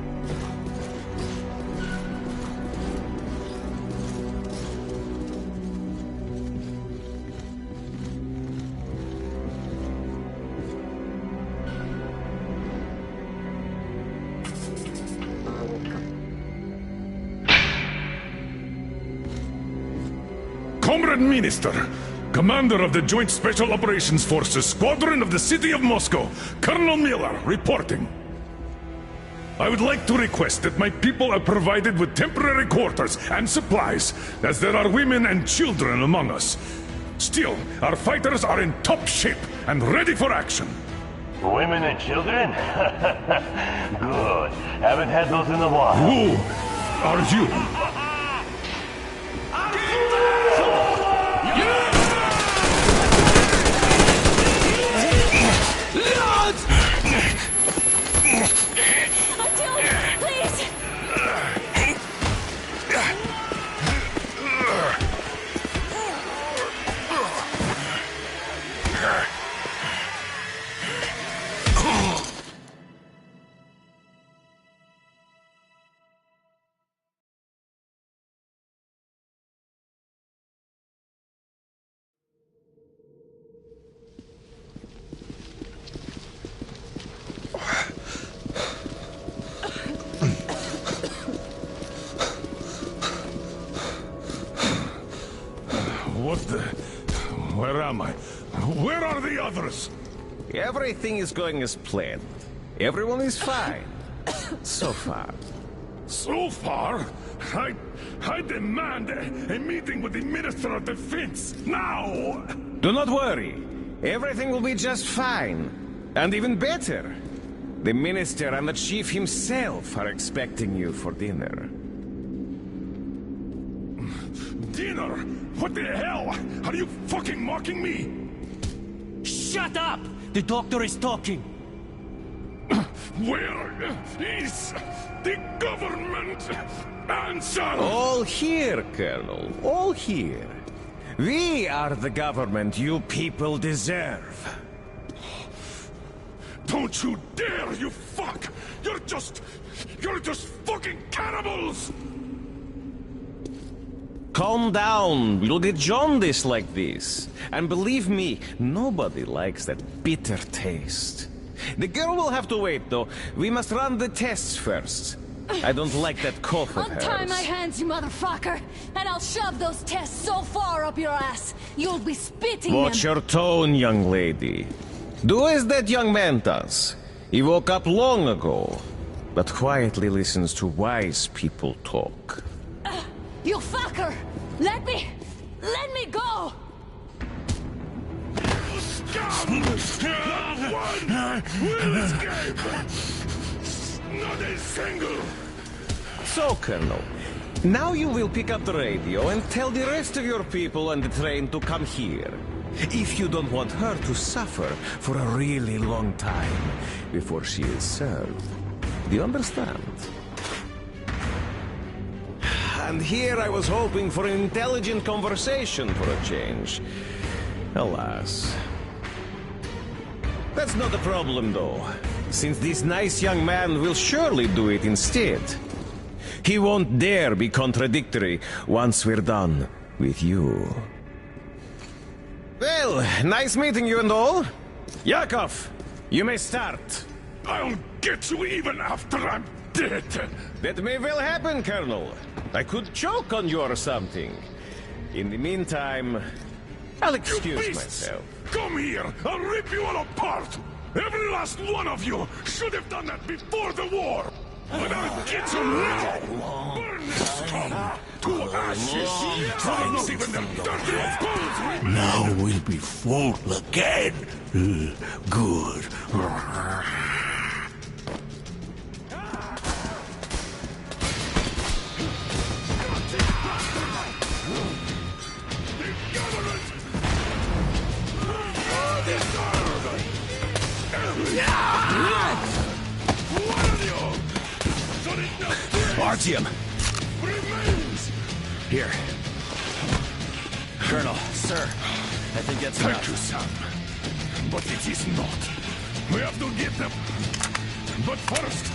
Comrade Minister, Commander of the Joint Special Operations Forces, Squadron of the City of Moscow, Colonel Miller, reporting. I would like to request that my people are provided with temporary quarters and supplies, as there are women and children among us. Still, our fighters are in top shape and ready for action. Women and children? Good. Haven't had those in a while. Who are you? What the... Where am I? Where are the others? Everything is going as planned. Everyone is fine. So far. So far? I demand a meeting with the Minister of Defense, now! Do not worry. Everything will be just fine. And even better. The Minister and the Chief himself are expecting you for dinner. Dinner? What the hell? Are you fucking mocking me? Shut up! The doctor is talking. Where is the government answer? All here, Colonel. All here. We are the government you people deserve. Don't you dare, you fuck! You're just fucking cannibals! Calm down. You'll get jaundice like this. And believe me, nobody likes that bitter taste. The girl will have to wait, though. We must run the tests first. I don't like that cough of hers. Untie my hands, you motherfucker, and I'll shove those tests so far up your ass, you'll be spitting Watch them. your tone, young lady. Do as that young man does. He woke up long ago, but quietly listens to wise people talk. You fucker! Let me go! Not one will escape! Not a single! So, Colonel, now you will pick up the radio and tell the rest of your people on the train to come here. If you don't want her to suffer for a really long time before she is served. Do you understand? And here I was hoping for an intelligent conversation for a change. Alas. That's not a problem, though, since this nice young man will surely do it instead. He won't dare be contradictory once we're done with you. Well, nice meeting you and all. Yakov, you may start. I'll get you even after I'm dead. That may well happen, Colonel. I could choke on you or something. In the meantime, I'll excuse myself. Come here! I'll rip you all apart! Every last one of you should have done that before the war! But I'll get you now! Burn this scum to ashes! Not even them dirty bones remain! Now we'll be full again. Good. Artyom! Here. Colonel, sir, I think that's enough. Thank you, Sam. But it is not. We have to get them. But first,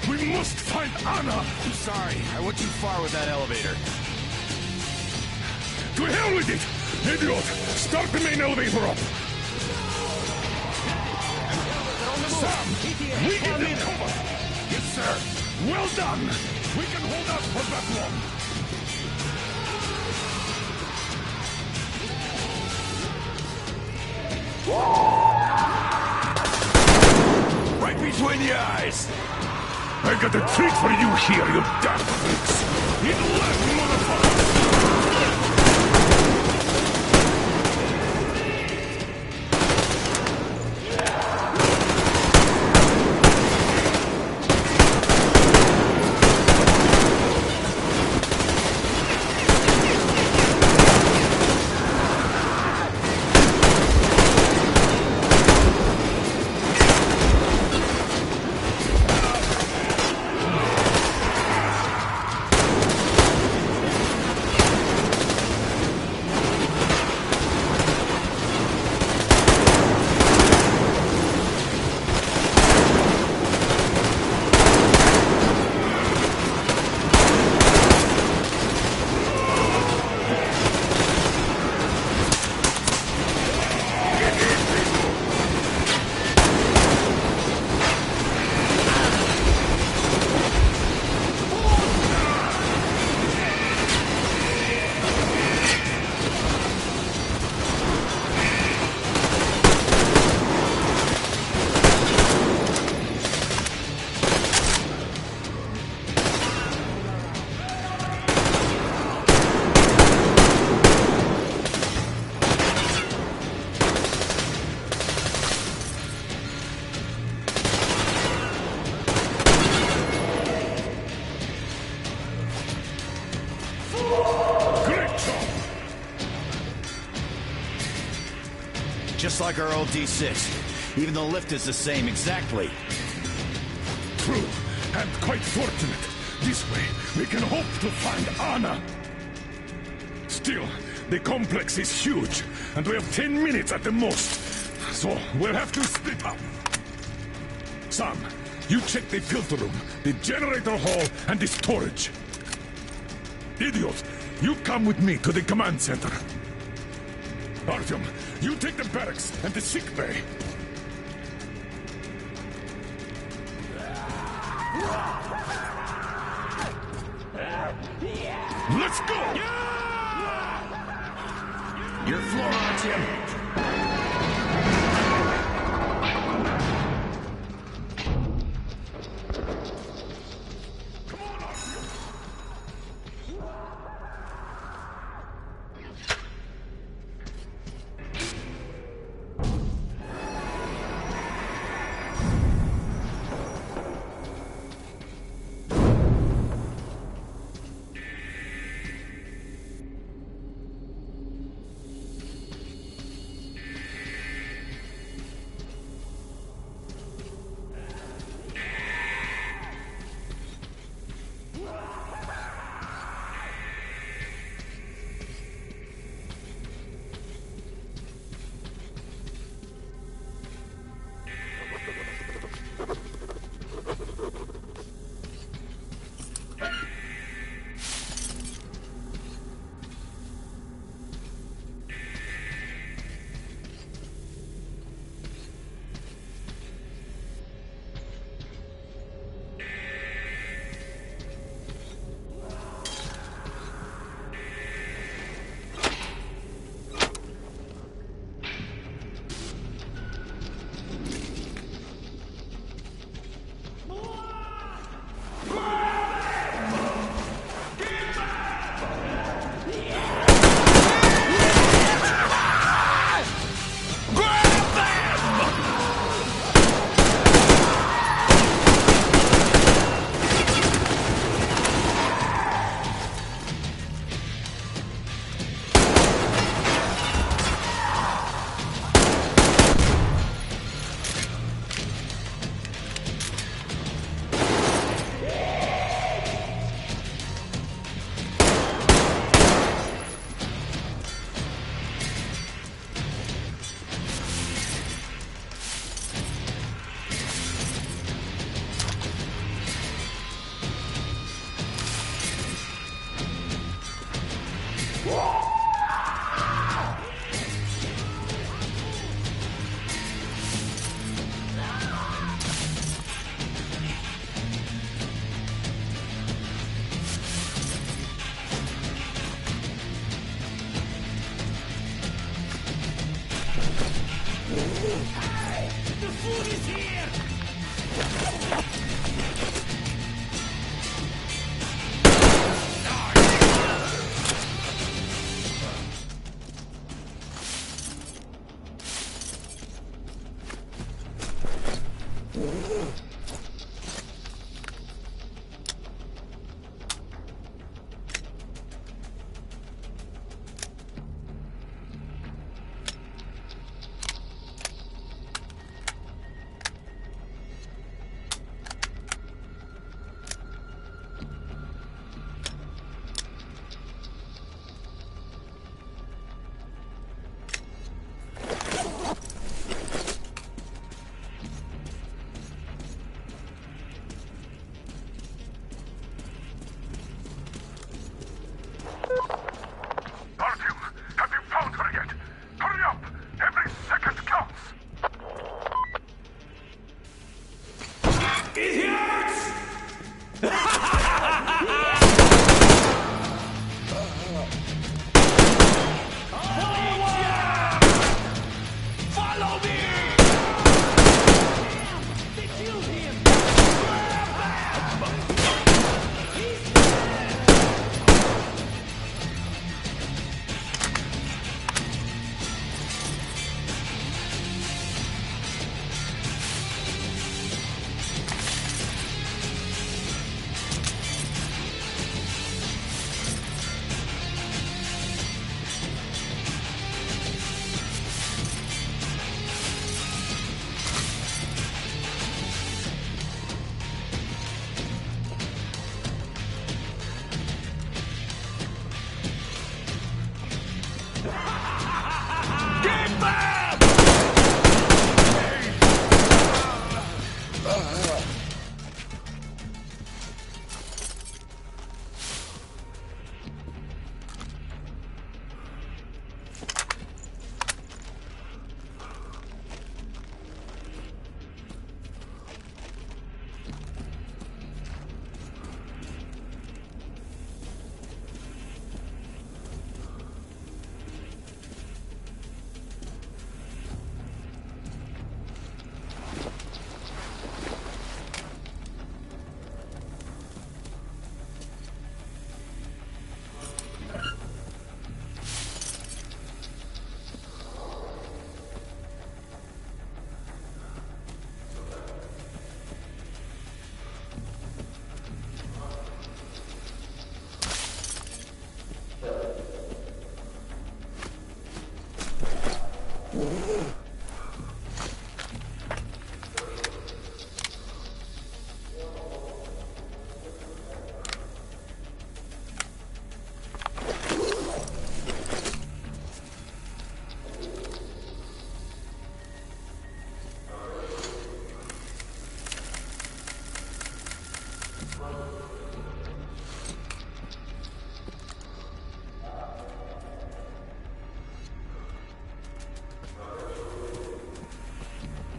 we must find Anna. I'm sorry, I went too far with that elevator. To hell with it! Idiot! Start the main elevator up! Sam! We get them covered! Yes, sir! Well done! We can hold out for that long! Right between the eyes! I got a treat for you here, you damn freaks! In left, motherfucker! just like our old D6. Even the lift is the same, exactly. True, and quite fortunate. This way, we can hope to find Anna. Still, the complex is huge, and we have 10 minutes at the most. So, we'll have to split up. Sam, you check the filter room, the generator hall, and the storage. Idiot, you come with me to the command center. Artyom, you take the barracks and the sick bay. Let's go! Your floor, Artyom.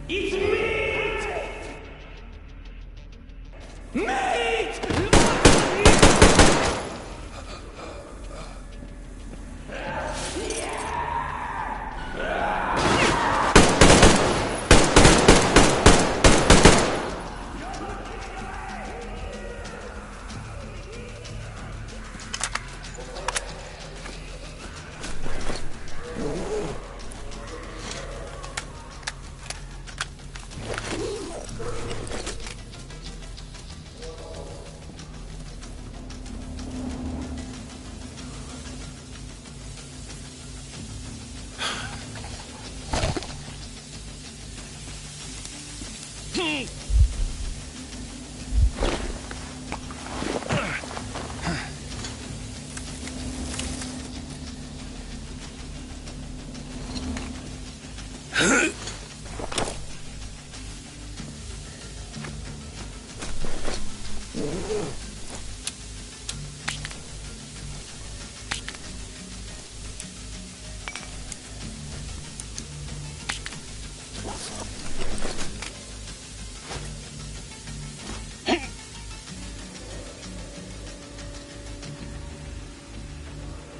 It's meat! Meat!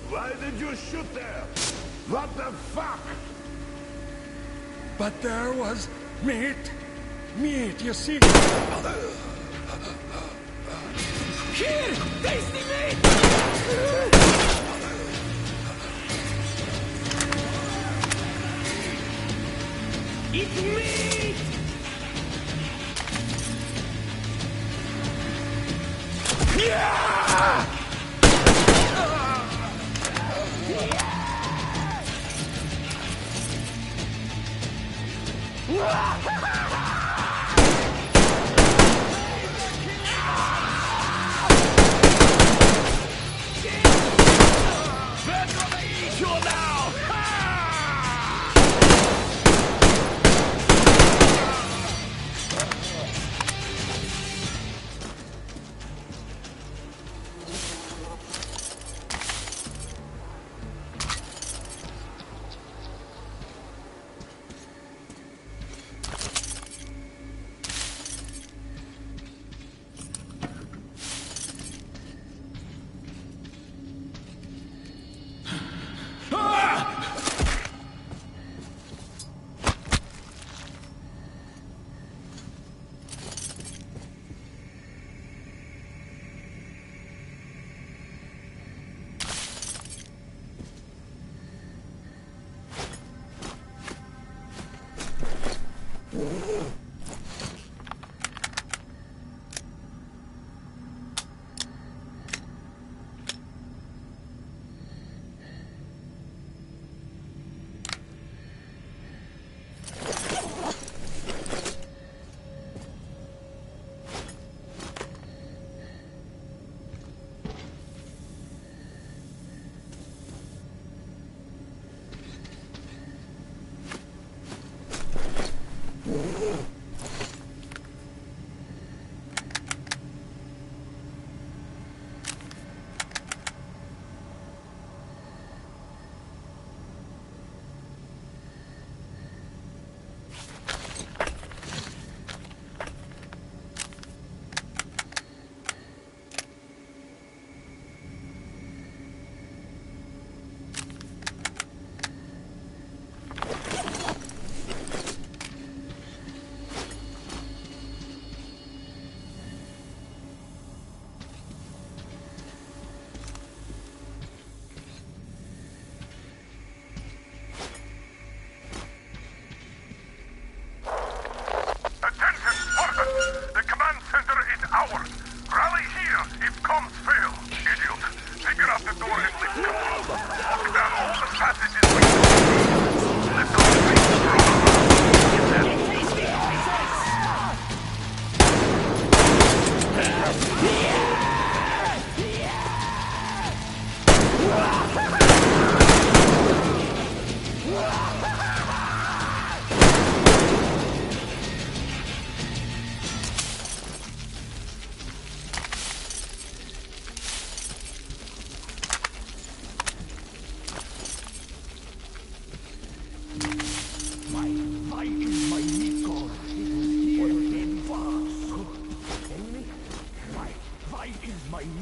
Why did you shoot there? What the fuck? But there was meat. Meat, you see? Here! Tasty meat! It's meat! Yeah!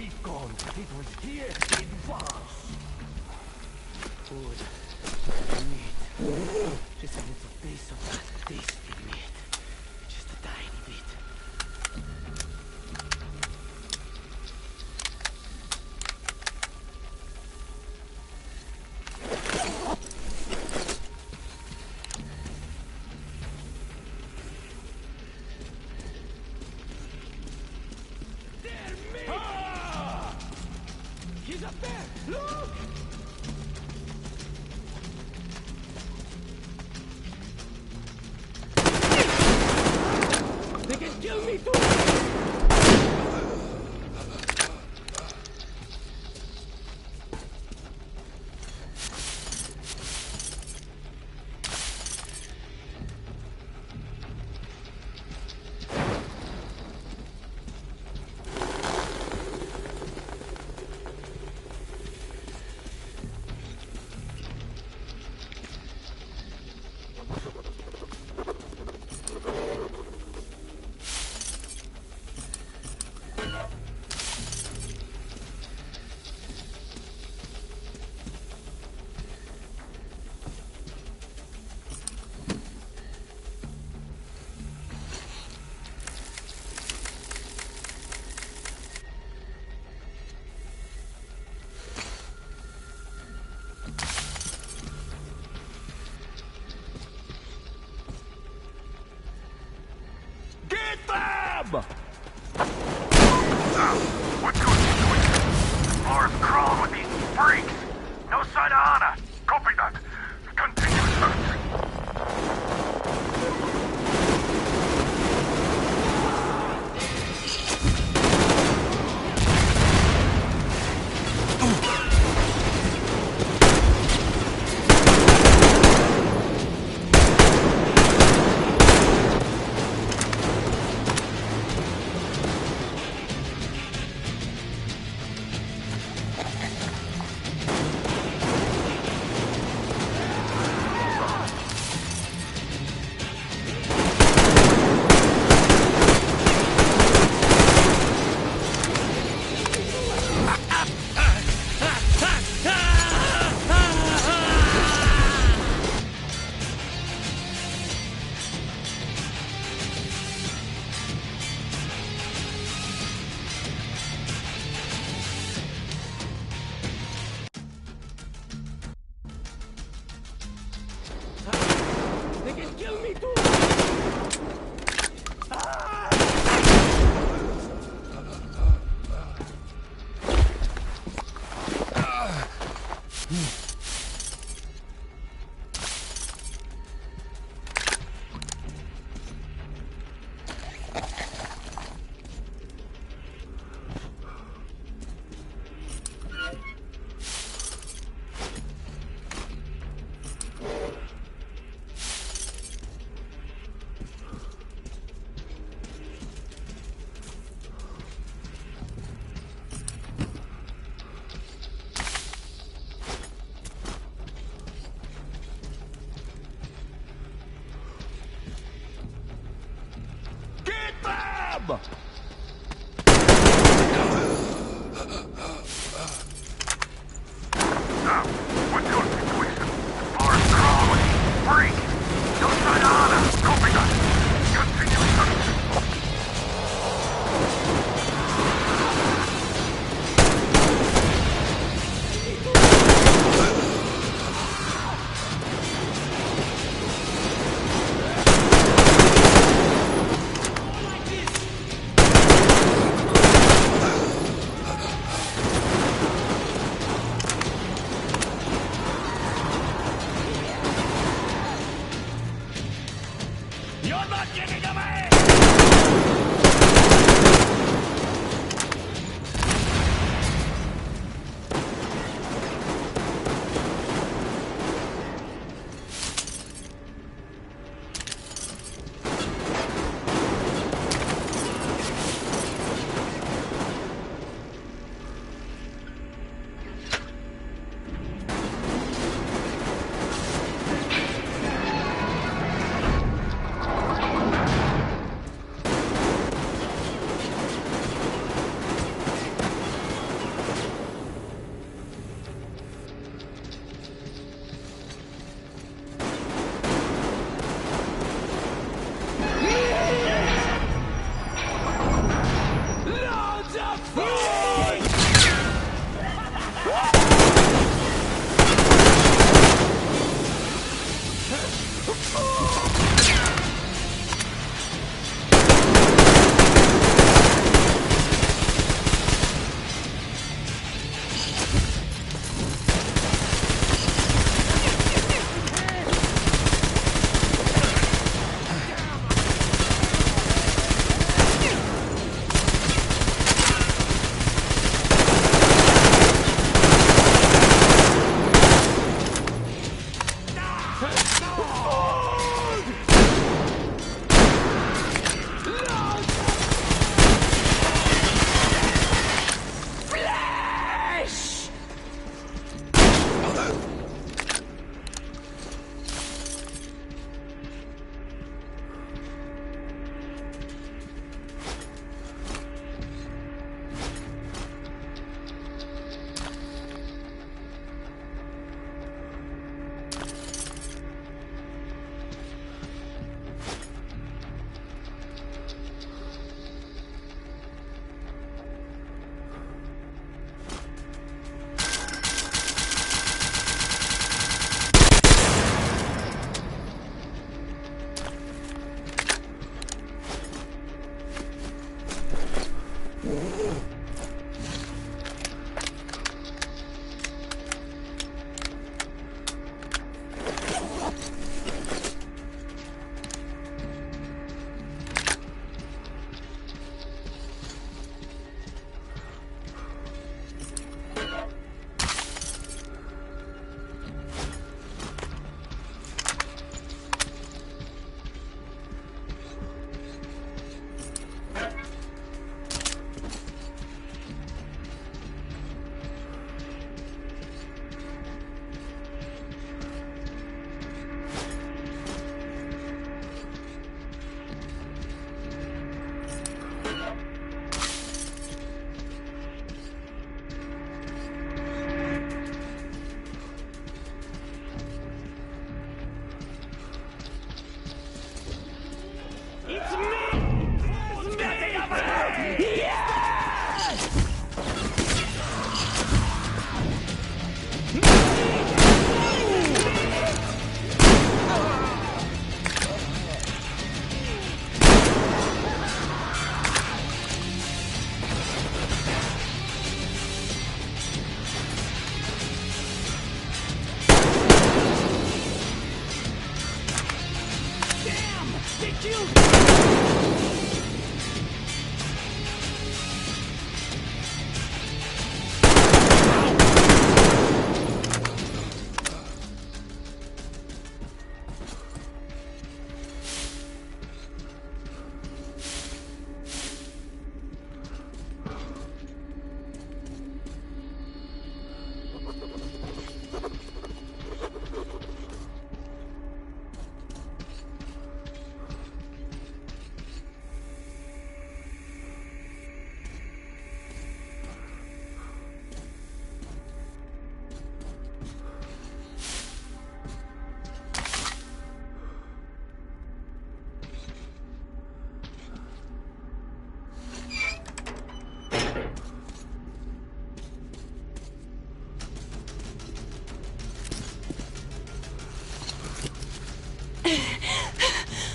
Nico, it was here it was. Good. Meat. Just a little piece of that tasty meat. Just a tiny bit. He's up there! Look! They can kill me too! What's going on? Floor's crawling with these freaks. No sign of Anna. Copy that. Continue searching. They can kill me too! Them! What's your situation? Floor's crawling with these freaks. No sign of Anna. Copy that. Continue searching.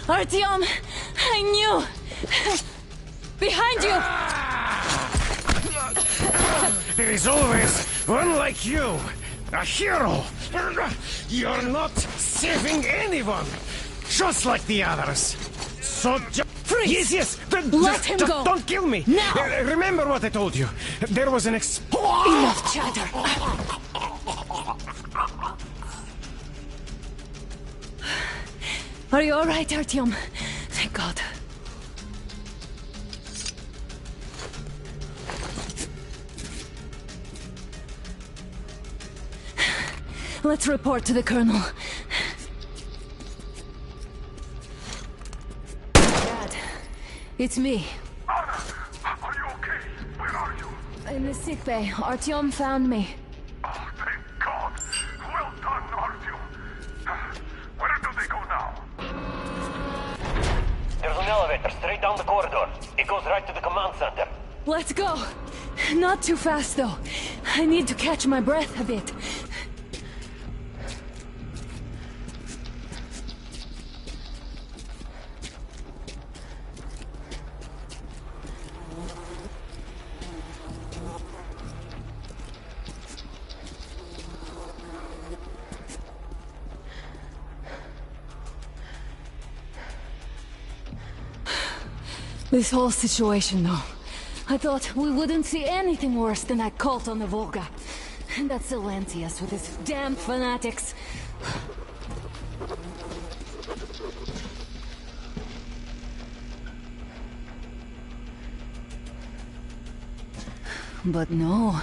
Artyom, I knew! Behind you! There is always one like you, a hero. You're not saving anyone, just like the others. So Freeze! Yes. Let him go! Don't kill me. Now! Remember what I told you. There was an Enough chatter. Are you all right, Artyom? Thank God. Let's report to the colonel. Dad, it's me. Anna, are you okay? Where are you? In the sick bay. Artyom found me. Oh, thank God. Well done, Artyom. Where do they go now? There's an elevator straight down the corridor. It goes right to the command center. Let's go. Not too fast, though. I need to catch my breath a bit. This whole situation, though. I thought we wouldn't see anything worse than that cult on the Volga. And that Silencius with his damn fanatics. But no.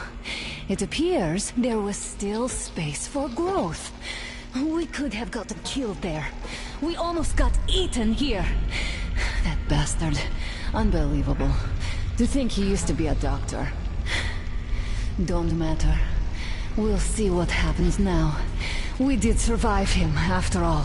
It appears there was still space for growth. We could have gotten killed there. We almost got eaten here. That bastard. Unbelievable. To think he used to be a doctor. Don't matter. We'll see what happens now. We did survive him, after all.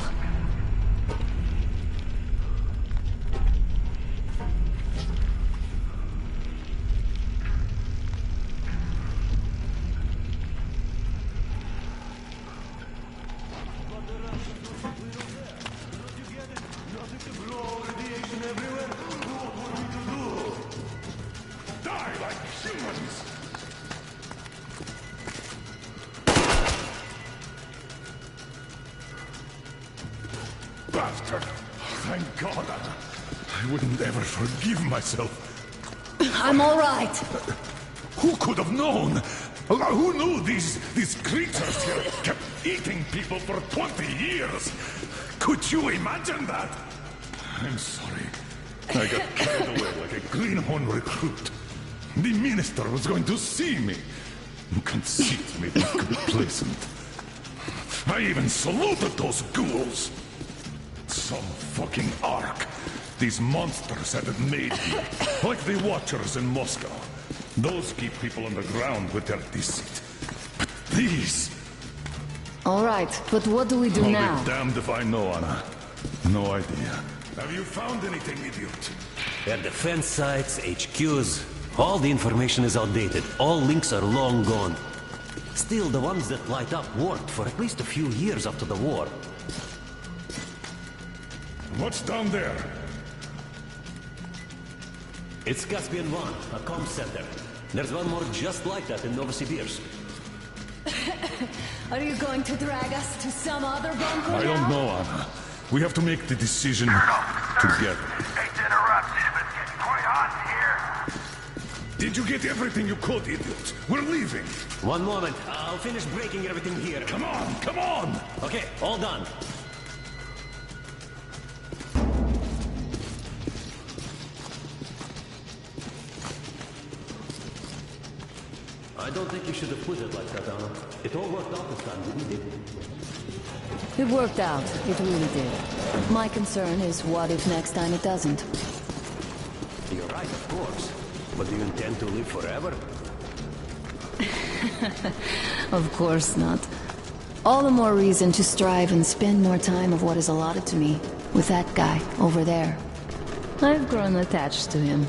Bastard! Thank God. I wouldn't ever forgive myself. I'm all right. Who could have known? Who knew these creatures here kept eating people for 20 years? Could you imagine that? I'm sorry. I got carried away like a greenhorn recruit. The minister was going to see me. Conceit made me complacent. I even saluted those ghouls. Some fucking ark. These monsters had it made here. Like the Watchers in Moscow. Those keep people underground with their deceit. But these... All right, but what do we do I'll now? be damned if I know, Anna. No idea. Have you found anything, idiot? Their defense sites, HQs, all the information is outdated. All links are long gone. Still, the ones that light up worked for at least a few years after the war. What's down there? It's Caspian 1, a comm center. There's one more just like that in Novosibirsk. Are you going to drag us to some other bunker I don't now? know, Anna. We have to make the decision together. Hate to interrupt, but it's getting quite hot in here. Did you get everything you could, idiot? We're leaving. One moment. I'll finish breaking everything here. Come on, come on! Okay, all done. I don't think you should have put it like that, Anna. It all worked out this time, didn't it? It worked out. It really did. My concern is what if next time it doesn't? You're right, of course. But do you intend to live forever? Of course not. All the more reason to strive and spend more time of what is allotted to me with that guy over there. I've grown attached to him.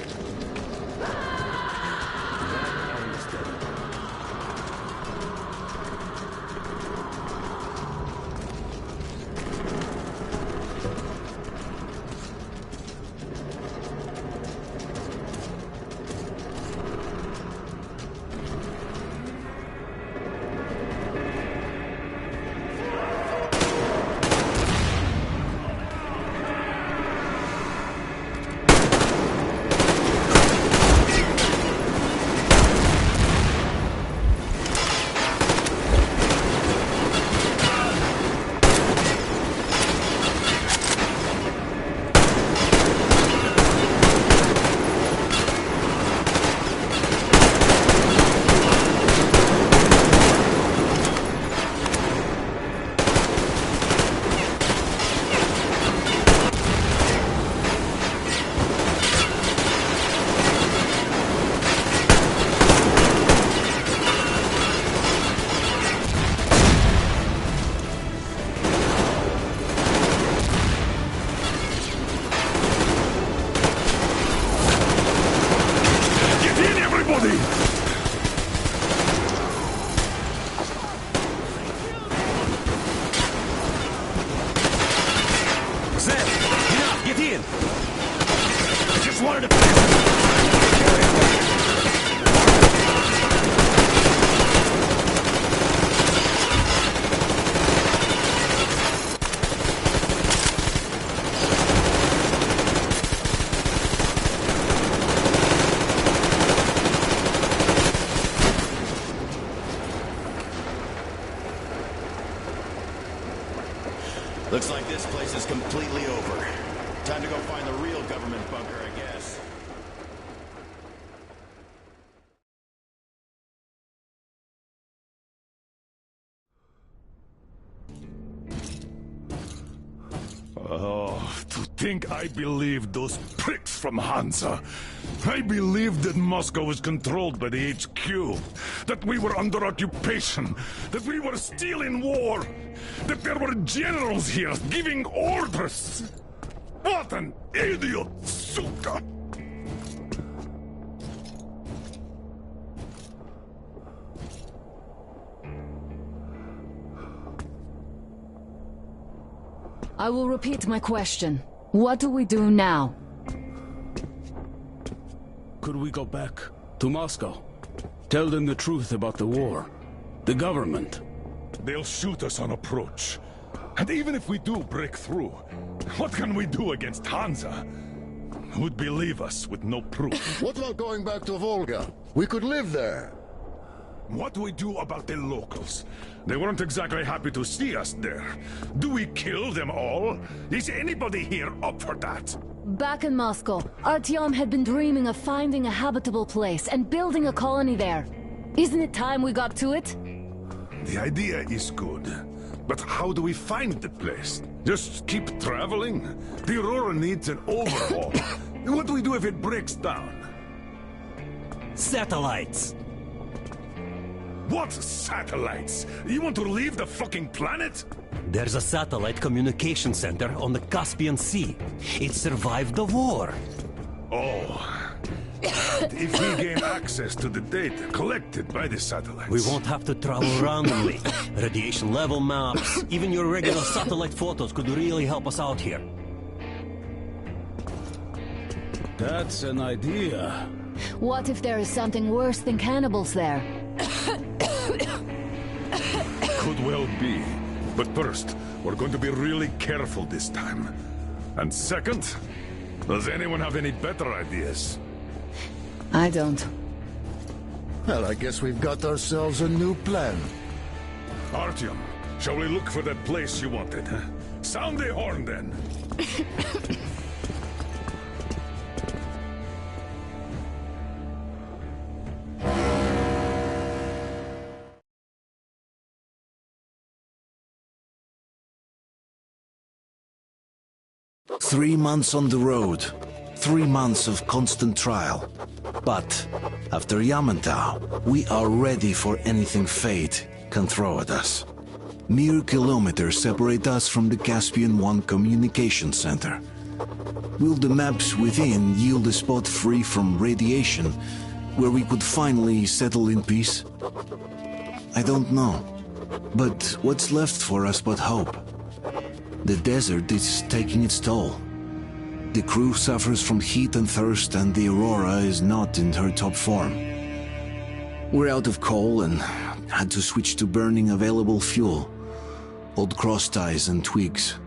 Looks like this place is completely over. Time to go find the real government bunker, I guess. Oh, to think I believed those pricks from Hansa. I believed that Moscow was controlled by the HQ, that we were under occupation, that we were still in war, that there were generals here giving orders. What an idiot, suka! I will repeat my question. What do we do now? Could we go back to Moscow? Tell them the truth about the war. The government. They'll shoot us on approach. And even if we do break through, what can we do against Hansa? Who'd believe us with no proof? What about going back to Volga? We could live there. What do we do about the locals? They weren't exactly happy to see us there. Do we kill them all? Is anybody here up for that? Back in Moscow, Artyom had been dreaming of finding a habitable place and building a colony there. Isn't it time we got to it? The idea is good. But how do we find the place? Just keep traveling? The Aurora needs an overhaul. What do we do if it breaks down? Satellites! What satellites? You want to leave the fucking planet? There's a satellite communication center on the Caspian Sea. It survived the war. Oh. And if we gain access to the data collected by the satellites... We won't have to travel randomly. Radiation level maps, even your regular satellite photos could really help us out here. That's an idea. What if there is something worse than cannibals there? Could well be. But first, we're going to be really careful this time. And second, does anyone have any better ideas? I don't. Well, I guess we've got ourselves a new plan. Artyom, shall we look for that place you wanted? Sound the horn, then. 3 months on the road, 3 months of constant trial. But after Yamantau, we are ready for anything fate can throw at us. Mere kilometers separate us from the Caspian One communication center. Will the maps within yield a spot free from radiation, where we could finally settle in peace? I don't know. But what's left for us but hope? The desert is taking its toll. The crew suffers from heat and thirst, and the Aurora is not in her top form. We're out of coal and had to switch to burning available fuel. Old cross ties and twigs.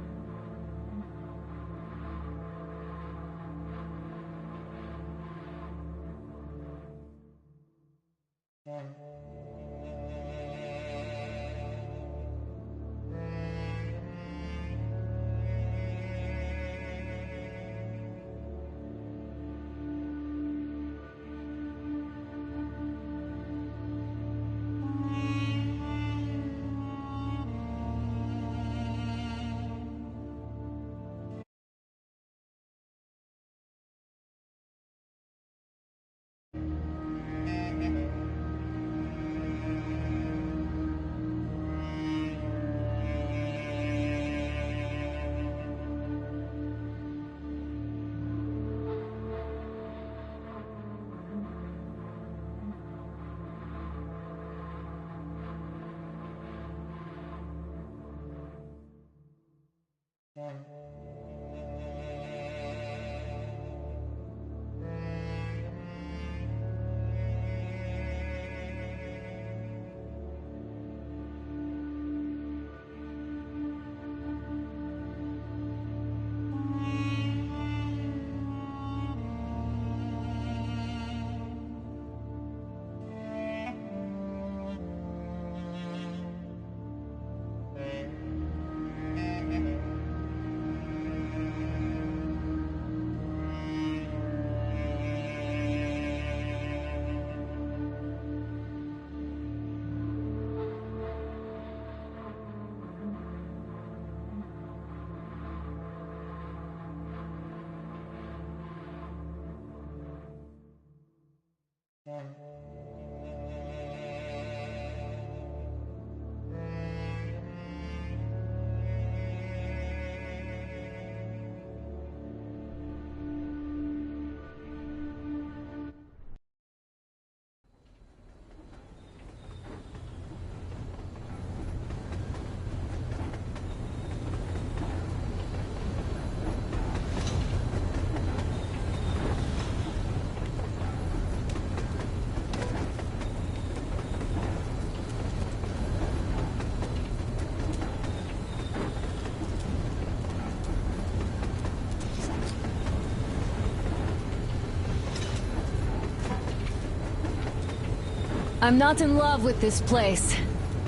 I'm not in love with this place.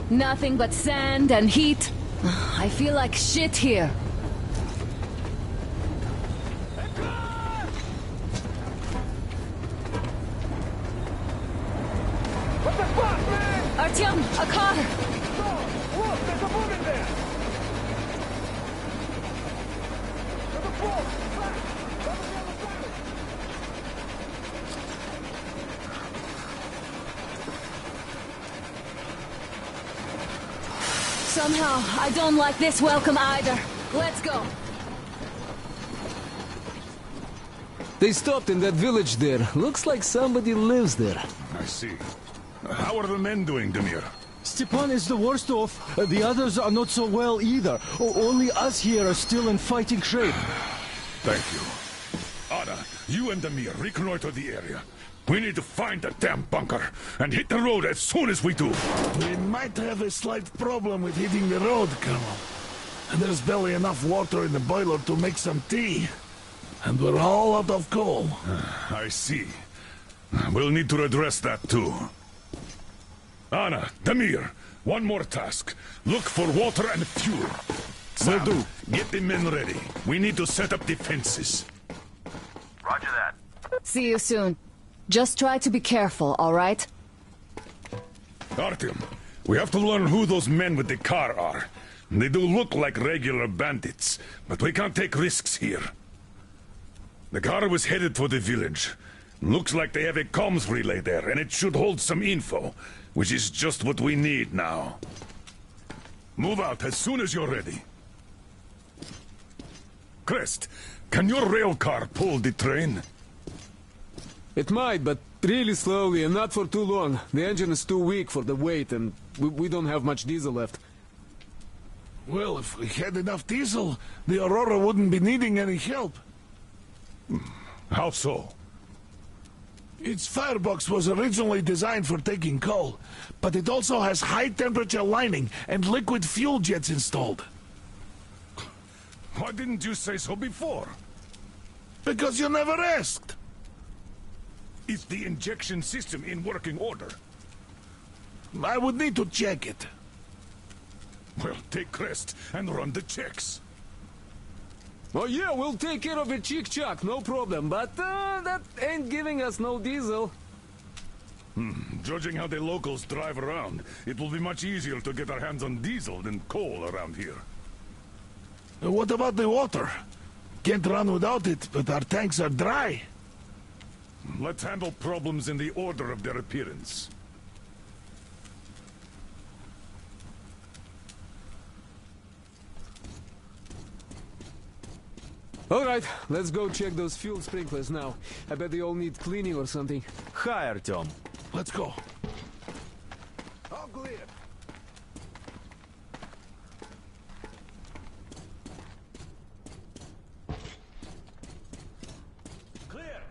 Nothing but sand and heat. I feel like shit here. What the fuck, man? Artyom, a car! Look, there's a woman there! There's a ball! Somehow, I don't like this welcome either. Let's go. They stopped in that village there. Looks like somebody lives there. I see. How are the men doing, Demir? Stepan is the worst off. The others are not so well either. Only us here are still in fighting shape. Thank you. Anna, you and Demir reconnoiter the area. We need to find the damn bunker and hit the road as soon as we do. We might have a slight problem with hitting the road, Colonel. And there's barely enough water in the boiler to make some tea. And we're all out of coal. I see. We'll need to address that too. Anna, Demir, one more task. Look for water and fuel. Sam, will do. Get the men ready. We need to set up defenses. Roger that. See you soon. Just try to be careful, all right? Artyom, we have to learn who those men with the car are. They do look like regular bandits, but we can't take risks here. The car was headed for the village. Looks like they have a comms relay there, and it should hold some info, which is just what we need now. Move out as soon as you're ready. Crest, can your rail car pull the train? It might, but really slowly and not for too long. The engine is too weak for the weight, and we don't have much diesel left. Well, if we had enough diesel, the Aurora wouldn't be needing any help. How so? Its firebox was originally designed for taking coal, but it also has high-temperature lining and liquid fuel jets installed. Why didn't you say so before? Because you never asked. Is the injection system in working order? I would need to check it. Well, take Crest and run the checks. Oh yeah, we'll take care of it, chick-chock, no problem. But that ain't giving us no diesel. Judging how the locals drive around, it will be much easier to get our hands on diesel than coal around here. What about the water? Can't run without it, but our tanks are dry. Let's handle problems in the order of their appearance. Alright, let's go check those fuel sprinklers now. I bet they all need cleaning or something. Hi, Artyom. Let's go. All clear. Clear.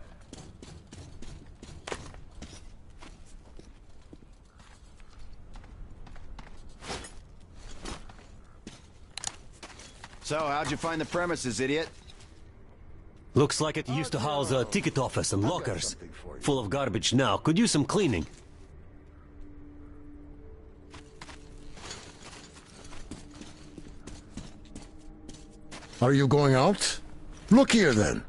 So, how'd you find the premises, idiot? Looks like it used to house a ticket office and lockers. Full of garbage now. Could use some cleaning. Are you going out? Look here, then.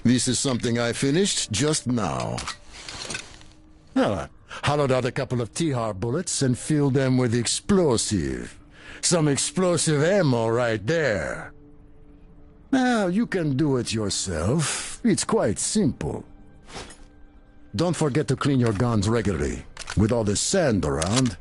This is something I finished just now. I hollowed out a couple of T-Har bullets and filled them with explosive. Some explosive ammo right there. Now, you can do it yourself. It's quite simple. Don't forget to clean your guns regularly. With all this sand around,